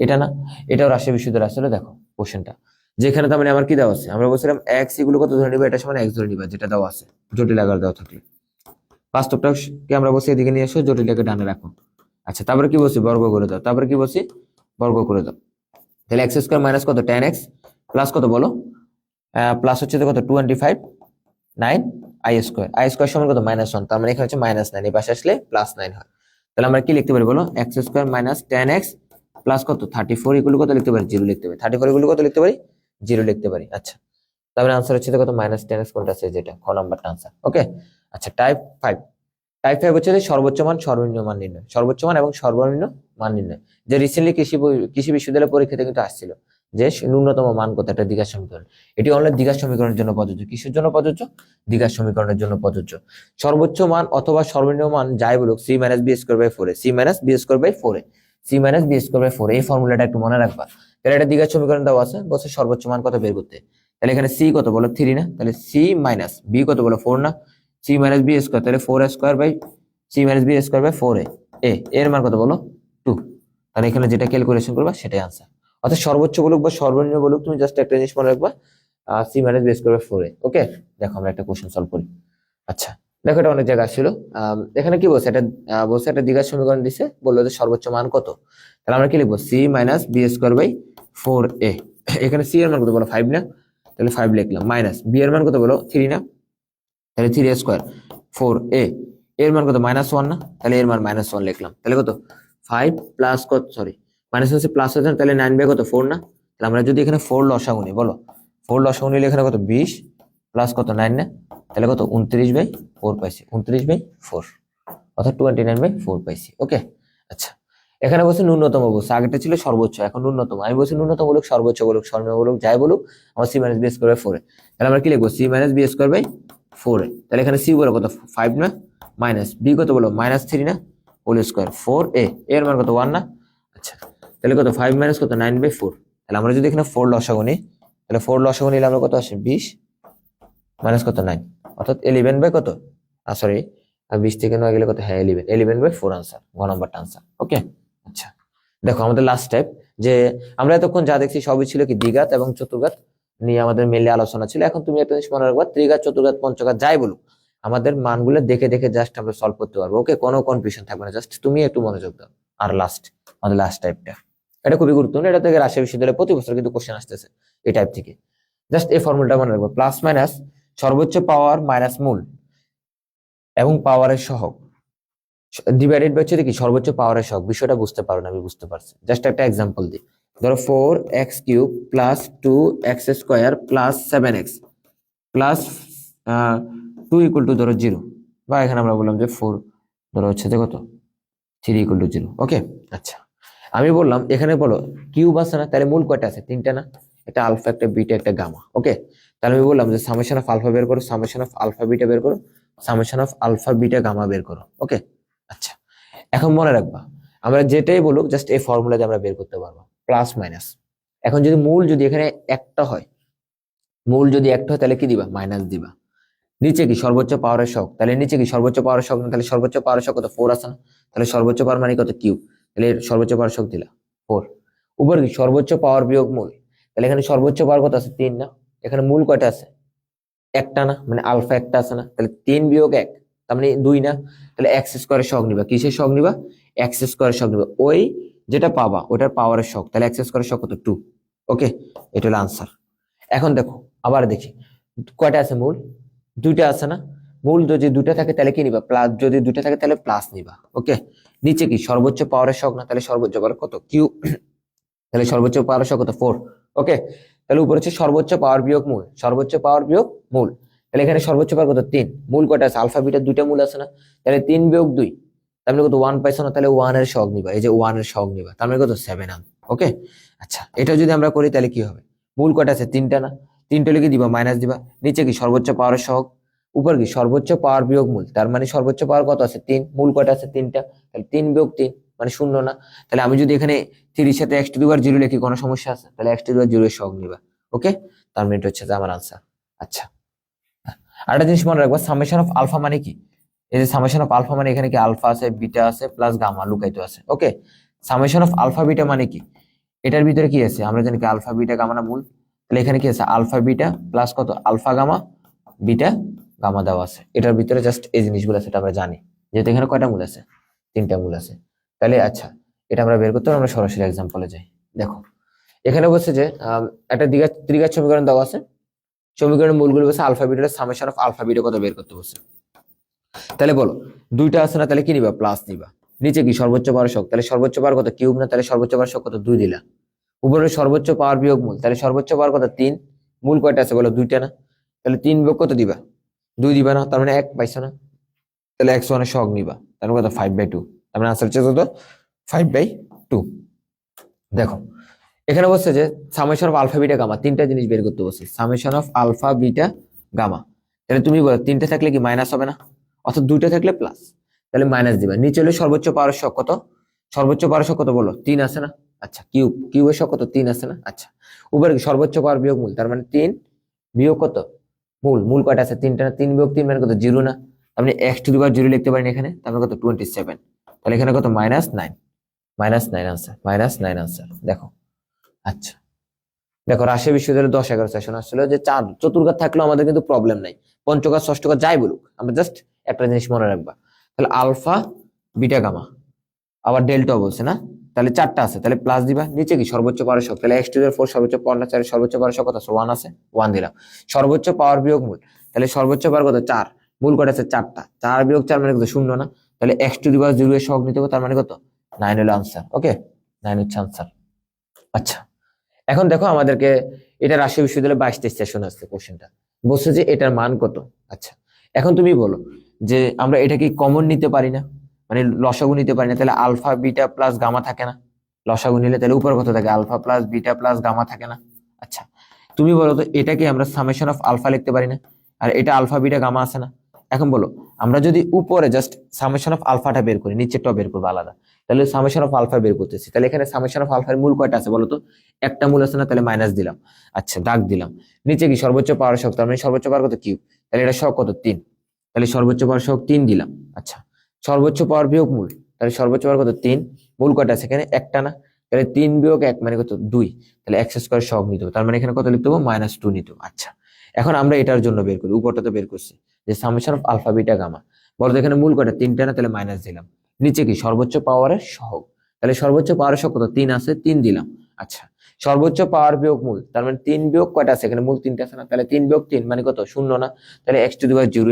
Speaker 1: এটা না, এটাও রাজশাহী বিশ্ববিদ্যালয় আসলে, দেখো কোশ্চেনটা যেখানে তার মানে আমার কি দেওয়া আছে, আমরা বলছিলাম এক্স এগুলো কত ধরে নিবা, এটা সমান এক্স ধরে নিবা, যেটা দেওয়া আছে জটিল আকার দেওয়া থাকলে। বাস্তবটাকে আমরা বলছি এদিকে নিয়ে এসো, জটিলটাকে ডানে রাখো। আচ্ছা তারপরে কি বলছি, বর্গ করে দাও। তারপরে কি বলছি, বর্গ করে দাও। তাহলে এক্স স্কোয়ার মাইনাস কত 10x প্লাস কত বলো, প্লাস হচ্ছে তো কত 25 9 আই স্কোয়ার সমান কত -1, তার মানে এখানে হচ্ছে -9, এই পাশে আসলে +9 হয়। তাহলে আমরা কি লিখতে পারি বলো, x square minus 10x plus কত 34 এগুলো কত লিখতে পারি, 0 লিখতে পারি। 34 এগুলো কত লিখতে পারি, 0 লিখতে পারি। আচ্ছা তাহলে আনসার হচ্ছে তো কত -10x, কোনটা আছে, যেটা খ নাম্বারটা আনসার। ওকে আচ্ছা টাইপ 5 হচ্ছে যে সর্বোচ্চ মান সর্বনিম্ন মান নির্ণয়, সর্বোচ্চ মান এবং সর্বনিম্ন মান নির্ণয়। যে রিসেন্টলি কৃষি বিশ্ববিদ্যালয় পরীক্ষাতে কিন্তু আসছিল যে ন্যূনতম মান কত, একটা দ্বিঘাত সমীকরণ। এটি অনলি দ্বিঘাত সমীকরণের জন্য প্রযোজ্য। কিসের জন্য প্রযোজ্য, দ্বিঘাত সমীকরণের জন্য প্রযোজ্য। সর্বোচ্চ মান অথবা সর্বনিম্ন মান যাই বলুক, c - b² 4 c - b² 4 এই ফর্মুলাটা একটু মনে রাখবা। তাহলে এটা দ্বিঘাত সমীকরণ দেওয়া আছে, বলছে সর্বোচ্চ মান কত বের করতে। তাহলে এখানে c কত বলো 3 না, তাহলে c - b কত বলো 4 না, c - b² তাহলে 4² এর মান কত বলো 2। তাহলে এখানে যেটা ক্যালকুলেশন করবা সেটাই আনসার। অর্থাৎ সর্বোচ্চ বলুক বা সর্বনিম্ন বলুক, তুমি জাস্ট একটা জিনিস মনে রাখবা, c - b²4। ওকে দেখো আমরা একটা কোশ্চেন সলভ করি। আচ্ছা দেখো এটা অনেক জায়গায় ছিল, এখানে কি বলছে, এটা বলছে একটা দ্বিঘাত সমীকরণ দিছে, বললো যে সর্বোচ্চ মান কত। তাহলে আমরা কি লিখবো, c - b²/4a। এখানে c এর মান কত বলো 5 না, তাহলে 5 লিখলাম, মাইনাস b এর মান কত বলো 3 না, তাহলে 3a² 4a এর মান কত -1 না, তাহলে এর মান -1 লিখলাম। তাহলে কত 5 প্লাস কত, সরি মাইনাস হচ্ছে প্লাস হচ্ছে, তাহলে 9/কত 4 না। তাহলে আমরা যদি এখানে 4 লসাগু নিই, বলো 4 লসাগু নিলে এখানে কত 20 প্লাস কত 9 না, তাহলে কত 29/4 পাইছি, 29/4 অর্থাৎ 29/4 পাইছি। ওকে আচ্ছা এখানে বলছে ন্যূনতম বলছে, আগেটা ছিল সর্বোচ্চ, এখন ন্যূনতম। আমি বলছি ন্যূনতম বলুক সর্বোচ্চ বলুক সর্বনিম্ন বলুক যাই বলুক, আমার c - b²/4। তাহলে আমরা কি লিখবো, c - b²/4। তাহলে এখানে c বলো কত 5 না, মাইনাস b কত বলো -3 না, হোল স্কয়ার 4a এর মান কত 1 না। আচ্ছা তাহলে কত 5 মাইনাস কত 9/4। তাহলে আমরা যদি এখানে 4 লসাগু নিই, তাহলে 4 লসাগু নিলে আমরা কত আসে 20 মাইনাস কত 9, অর্থাৎ 11 কত, সরি 20 থেকে 9 গেলে কত, হ্যাঁ 11/4 আনসার, গ নাম্বারটা আনসার। ওকে আচ্ছা দেখো আমাদের লাস্ট স্টেপ, যে আমরা এতক্ষণ যা দেখছি সবই ছিল কি দ্বিঘাত এবং চতুর্ঘাত নিয়ে আমাদের মেনলি আলোচনা ছিল। এখন তুমি একটা জিনিস মনে রাখবা, ত্রিঘাত চতুর্ঘাত পঞ্চঘাত যাই বলুক, আমাদের মানগুলো দেখে দেখে জাস্ট আমরা সলভ করতে পারবো। ওকে কোনো কনফিউশন থাকবে না, জাস্ট তুমি একটু মনোযোগ দাও। আর আমাদের লাস্ট টাইপটা, এটা খুবই গুরুত্বপূর্ণ, এটা থেকে রাজশাহী বিশ্ববিদ্যালয়ে প্রতি বছর কিন্তু কোশ্চেন আসতেছে এই টাইপ থেকে। জাস্ট এই ফর্মুলাটা মনে রাখবো, প্লাস মাইনাস সর্বোচ্চ পাওয়ার মাইনাস মূল এবং পাওয়ারের সহগ ডিভাইডেড বাই হচ্ছে কি সর্বোচ্চ পাওয়ারের সহগ। বিষয়টা বুঝতে পারো না, আমি বুঝতে পারছি। জাস্ট একটা এক্সাম্পল দিই, ধরো 4x³ plus 2x² plus 7x plus 2 equal to ধরো 0, বা এখানে আমরা বললাম যে 4 ধরো হচ্ছে যে কত 3 ইকুয়াল টু 0। ওকে আচ্ছা আমি বললাম এখানে বলো কিউব আছে না, তাহলে মূল কয়টা আছে, 3টা না, একটা আলফা একটা বিটা একটা গামা। ওকে তাহলে আমি বললাম যে সামেশন অফ আলফা বের করো, সামেশন অফ আলফা বিটা বের করো, summation of alpha beta gamma বের করো। ওকে আচ্ছা এখন মনে রাখবা, আমরা যেটাই বলুক জাস্ট এই ফর্মুলা দিয়ে আমরা বের করতে পারবো, প্লাস মাইনাস। এখন যদি মূল যদি এখানে একটা হয়, মূল যদি একটা হয় তাহলে কি দিবা, মাইনাস দিবা। নিচে কি সর্বোচ্চ পাওয়ারের সহগ, তাহলে নিচে কি সর্বোচ্চ পাওয়ারের সহগ না, তাহলে সর্বোচ্চ পাওয়ারের সহগ কত 4 আছে না, তাহলে সর্বোচ্চ পাওয়ার মানে কত কিউব, তাহলে এর সর্বোচ্চ পাওয়ার সহগ দিলা 4। উপর কি সর্বোচ্চ পাওয়ার বিয়োগ মূল, তাহলে এখানে সর্বোচ্চ পাওয়ার কত আছে 3 না, এখানে মূল কয়টা আছে একটা না, মানে আলফা একটা আছে না, তাহলে 3 বিয়োগ 1 তার মানে 2 না, তাহলে x² সহগ নিবা, কিসের সহগ নিবা, x² সহগ নিবা, ওই যেটা পাবা ওটার পাওয়ারের সহগ, তাহলে x² সহগ কত 2। ওকে এটা হলো আনসার। এখন দেখো আবার দেখি কয়টা আছে মূল, 2টা আছে না, মূল যদি 2টা থাকে তাহলে কি নিবা, প্লাস যদি 2টা থাকে তাহলে প্লাস নিবা। ওকে নিচে কি সর্বোচ্চ পাওয়ারের সহগ না, তাহলে সর্বোচ্চ পাওয়ার কত কিউ, তাহলে সর্বোচ্চ পাওয়ার সহগ কত 4। ওকে তাহলে উপরে হচ্ছে সর্বোচ্চ পাওয়ার বিয়োগ মূল, সর্বোচ্চ পাওয়ার বিয়োগ মূল, তাহলে এখানে সর্বোচ্চ পাওয়ার কত 3, মূল কয়টা আছে আলফা বিটা 2টা মূল আছে না, তাহলে 3 বিয়োগ 2 তার মানে কত 1 পাইছো না, তাহলে 1 এর সহগ নিবা, এই যে 1 এর সহগ নিবা, তার মানে কত 7 আন। ওকে আচ্ছা এটা যদি আমরা করি তাহলে কি হবে, মূল কয়টা আছে 3টা না, 3টা লিখে দিবা মাইনাস দিবা, নিচে কি সর্বোচ্চ পাওয়ারের সহগ, উপর কি সর্বোচ্চ পাওয়ার বিয়োগ মূল, তার মানে সর্বোচ্চ পাওয়ার কত আছে 3, মূল কয়টা আছে 3টা, তাহলে 3 বিয়োগ 3 মানে 0 না, তাহলে আমি যদি এখানে 3 এর সাথে x⁴ লিখি কোনো সমস্যা আছে, তাহলে x⁴ এর সহগ নিবা। ওকে তার মানে এটা হচ্ছে যে আমার আনসার। আচ্ছা আরেকটা জিনিস মনে রাখবা, সামেশন অফ আলফা মানে কি, এই যে সামেশন অফ আলফা মানে এখানে কি আলফা আছে বিটা আছে প্লাস গামা লুকাইতো আছে। ওকে সামেশন অফ আলফা বিটা মানে কি, এটার ভিতরে কি আছে আমরা জানি কি আলফা বিটা গামা না মূল, তাহলে এখানে কি আছে আলফা বিটা প্লাস কত আলফা গামা বিটা গামা দেওয়া আছে। এটার ভিতরে জাস্ট এই জিনিসগুলো সেটা আমরা জানি, যেহেতু এখানে কয়টা মূল আছে, 3টা মূল আছে। তাহলে আচ্ছা এটা আমরা বের করতে হবে, আমরা সরাসরি এক্সাম্পলে যাই। দেখো এখানে বলছে যে একটা ত্রিঘাত সমীকরণ দেওয়া আছে, সমীকরণের মূলগুলো বলছে আলফা বিটার সামেশন অফ আলফা বিটা কত বের করতে বলছে। তাহলে বলো দুইটা আছে না, তাহলে কি নিবা প্লাস নিবা, নিচে কি সর্বোচ্চ পাওয়ার শক, তাহলে সর্বোচ্চ পাওয়ার কত কিউব না, তাহলে সর্বোচ্চ পাওয়ার শক কত 2 দিলা, উপরে সর্বোচ্চ পাওয়ার বিয়োগ মূল, তাহলে সর্বোচ্চ পাওয়ার কত 3, মূল কয়টা আছে বলো 2টা না, তাহলে 3 বিয়োগ কত দিবা 2 দিবা না, তার মানে 1 পাইছো না, তাহলে x1 এর শক নিবা, তার মানে কত 5/2, তার মানে আনসার হচ্ছে কত 5/2। দেখো এখানে বলছে যে summation of alpha beta gamma, 3টা জিনিস বের করতে বলছে, summation of alpha beta gamma. তাহলে তুমি বলো 3টে থাকলে কি মাইনাস হবে না, অর্থাৎ 2টা থাকলে প্লাস, তাহলে মাইনাস দিবা। নিচে হলে সর্বোচ্চ পাওয়ার শক কত, সর্বোচ্চ পাওয়ার শক কত বলো 3 আছে না, আচ্ছা কিউবের শক কত 3 আছে না, আচ্ছা উপরে কি সর্বোচ্চ পাওয়ার বিয়োগ মূল, তার মানে 3 বিয়োগ কত মূল কয়টা আছে 3টা না, 3 বিয়োগ 3 মানে কত 0 না, তার মানে x⁴ লিখতে পারেন এখানে, তার মানে কত 27, তাহলে এখানে কত -9, -9 আনসার, -9 আনসার। দেখো আচ্ছা দেখো রাজশাহী বিশ্ববিদ্যালয়ের 10-11 সেশন আসছিল যে চতুর্ঘাত থাকলেও আমাদের কিন্তু প্রবলেম নাই, পঞ্চঘাত ষষ্ঠঘাত যাই বলুক, আমরা জাস্ট একটা জিনিস মনে রাখবা, তাহলে আলফা বিটা গামা আবার ডেল্টাও বলছে না, তাহলে 4টা আছে, তাহলে প্লাস দিবা। নিচে কি সর্বোচ্চ পাওয়ার শক, তাহলে x⁴ সর্বোচ্চ পাওয়ার না 4, সর্বোচ্চ পাওয়ার শক কত 1 আছে, 1 দিলাম। সর্বোচ্চ পাওয়ার বিয়োগ মূল, তাহলে সর্বোচ্চ পাওয়ার কত 4, মূল কত আছে 4টা, 4 বিয়োগ 4 মানে কত 0 না, তাহলে x⁴ এর শক নিতে হবে, তার মানে কত 9 হলো আনসার। ওকে 9 হচ্ছে আনসার। আচ্ছা এখন দেখো আমাদেরকে এটা রাজশাহী বিশ্ববিদ্যালয়ে 22টা সেশন আসছে, কোশ্চেনটা বলছে যে এটার মান কত। আচ্ছা এখন তুমি বলো যে আমরা এটা কি কমন নিতে পারি না, মানে লসাগু নিতে পারি না, তাহলে আলফা বিটা প্লাস গামা থাকে না, লসাগু নিলে তাহলে উপর কত থাকে alpha plus beta plus gamma থাকে না। আচ্ছা তুমি বলো তো এটা কি আমরা সামেশন অফ আলফা লিখতে পারি না, আর এটা আলফা বিটা গামা আছে না। এখন বলো আমরা যদি উপরে জাস্ট সামেশন অফ আলফাটা বের করি, নিচেরটাও বের করবো আলাদা, তাহলে সামেশন অফ আলফা বের করতেছি, তাহলে এখানে সামেশন অফ আলফার মূল কয়টা আছে বলো তো, একটা মূল আছে না, তাহলে মাইনাস দিলাম। আচ্ছা দাগ দিলাম। নিচে কি সর্বোচ্চ পাওয়ার শক, তার মানে সর্বোচ্চ পাওয়ার কত কিউব, তাহলে এটা শক কত 3, তাহলে সর্বোচ্চ পাওয়ার শক 3 দিলাম। আচ্ছা সর্বোচ্চ পাওয়ার বিয়োগ মূল, তাহলে সর্বোচ্চ পাওয়ার কত 3, মূল কয়টা আছে এখানে একটা না, তাহলে 3 বিয়োগ 1 মানে কত 2, তাহলে x² শক নিতে হবে, তার মানে এখানে কত লিখতে হবে -2 নিতে হবে। আচ্ছা এখন আমরা এটার জন্য বের করি, উপরটা তো বের করছি যে summation of alpha beta gamma, বলতো এখানে মূল কয়টা 3টা না, তাহলে মাইনাস দিলাম। নিচে কি সর্বোচ্চ পাওয়ারের সহগ, তাহলে সর্বোচ্চ পাওয়ারের সহগ কত 3 আছে, 3 দিলাম। আচ্ছা সর্বোচ্চ পাওয়ার বিয়োগ মূল, তার মানে 3 বিয়োগ কয়টা আছে এখানে, মূল 3টা আছে না, তাহলে 3 বিয়োগ 3 মানে কত 0 না, তাহলে x⁴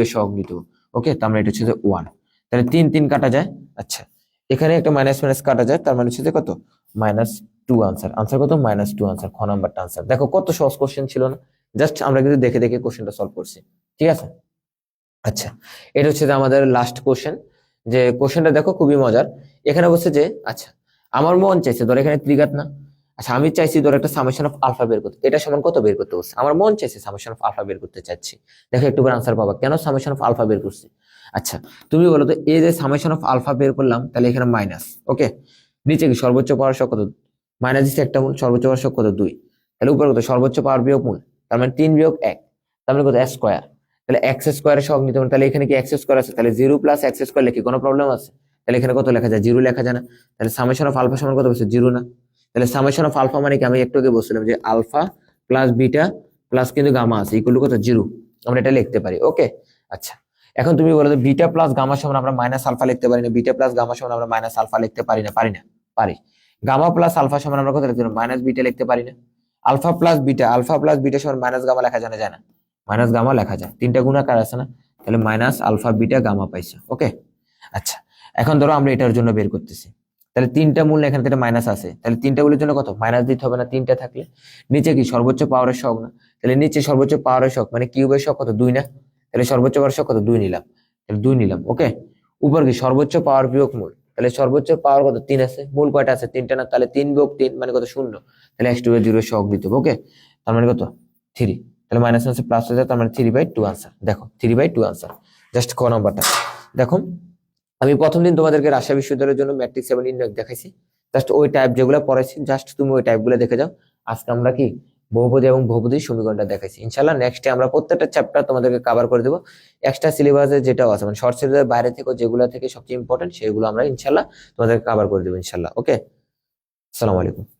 Speaker 1: এর সহগ নিতে হবে। ওকে তার মানে এটা হচ্ছে 1, তাহলে 3 3 কাটা যায়। আচ্ছা এখানে একটা মাইনাস মাইনাস কাটা যায়, তার মানে হচ্ছে কত -2 আনসার। আনসার কত -2 আনসার, খ নাম্বারটা আনসার। দেখো কত সহজ কোশ্চেন ছিল না, জাস্ট আমরা কিন্তু দেখে দেখে কোশ্চেনটা সলভ করছি, ঠিক আছে। আচ্ছা এটা হচ্ছে যে আমাদের লাস্ট কোশ্চেন, যে কোশ্চেনটা দেখো খুবই মজার। এখানে বলছে যে আচ্ছা আমার মন চাইছে ধর এখানে ত্রিঘাত না, আচ্ছা আমি চাইছি ধর একটা সামেশন অফ আলফা বের করতে, এটা সমান কত বের করতে বলছে, আমার মন চাইছে সামেশন অফ আলফা বের করতে চাচ্ছি। দেখো একটু পর আনসার পাবা কেন সামেশন অফ আলফা বের করছি। আচ্ছা তুমি বলো তো এই যে সামেশন অফ আলফা বের করলাম, তাহলে এখানে মাইনাস, ওকে নিচে কি সর্বোচ্চ পাওয়ার শক কত, মাইনাস দিচ্ছে একটা মূল, সর্বোচ্চ পাওয়ার শক কত 2, তাহলে উপরে কত সর্বোচ্চ পাওয়ার বিয়োগ মূল, তার মানে 3 বিয়োগ 1, তার মানে কত x², তাহলে x² এর সহগ নিতে হবে, তাহলে এখানে কি x² আছে, তাহলে 0 প্লাস x² লিখি কোনো প্রবলেম আছে, তাহলে এখানে কত লেখা যায় 0 লেখা যায় না, তাহলে সামেশন অফ আলফা সমান কত বলছে 0 না, তাহলে সামেশন অফ আলফা মানে কি আমি একটু আগে বলছিলাম যে আলফা প্লাস বিটা প্লাস কিন্তু গামা আছে ইকুয়াল টু কত 0, আমরা এটা লিখতে পারি। ওকে আচ্ছা এখন তুমি বলো যে বিটা প্লাস গামা সমান আমরা মাইনাস আলফা লিখতে পারি না, বিটা প্লাস গামা সমান আমরা মাইনাস আলফা লিখতে পারি না, পারি না, পারি। গামা প্লাস আলফা সমান আমরা কত লিখতে পারি, মাইনাস বিটা লিখতে পারি না। আলফা প্লাস বিটা সমান মাইনাস গামা লেখা জানা যায় না, মাইনাস গামা লেখা যায়, 3টা গুণাকার আছে না, তাহলে মাইনাস আলফা বিটা গামা পাইছো। ওকে আচ্ছা এখন ধরো আমরা এটার জন্য বের করতেছি, তাহলে 3টা মূল এখানে একটা মাইনাস আছে, তাহলে 3টা মূলের জন্য কত মাইনাস দিতে হবে না, 3টা থাকলে। নিচে কি সর্বোচ্চ পাওয়ারের সহগ না, তাহলে নিচে সর্বোচ্চ পাওয়ারের সহগ মানে কিউবের সহগ কত 2 না, তাহলে সর্বোচ্চ পাওয়ার সহগ কত 2 নিলাম, তাহলে 2 নিলাম। ওকে উপর কি সর্বোচ্চ পাওয়ার বিয়োগ মূল, তাহলে সর্বোচ্চ পাওয়ার কত 3 আছে, মূল কয়টা আছে 3টা না, তাহলে 3 বিয়োগ 3 মানে কত 0, তাহলে x⁴ এর সহগ দিতে হবে। ওকে তার মানে কত 3, তাহলে মাইনাস আছে প্লাস হয়ে যায়, তার মানে 3/2 আনসার। দেখো 3/2 আনসার, জাস্ট ক নাম্বারটা দেখো। আমি প্রথম দিন তোমাদেরকে রাজশাহী বিশ্ববিদ্যালয়ের জন্য ম্যাট্রিক্স এবং ইন্ডেক্স দেখাইছি, জাস্ট ওই টাইপ যেগুলো পড়াইছি জাস্ট তুমি ওই টাইপগুলো দেখে যাও। আজকে আমরা কি বহুপদী এবং বহুপদী সমীকরণটা দেখাইছি, ইনশাআল্লাহ নেক্সটে আমরা প্রত্যেকটা চ্যাপ্টার তোমাদেরকে কভার করে দেবো। এক্সট্রা সিলেবাসে যেটাও আছে মানে শর্ট সিলেবাসের বাইরে থেকে যেগুলো থেকে সবচেয়ে ইম্পর্টেন্ট সেগুলো আমরা ইনশাআল্লাহ তোমাদেরকে কভার করে দেবো ইনশাআল্লাহ। ওকে আসসালামু আলাইকুম।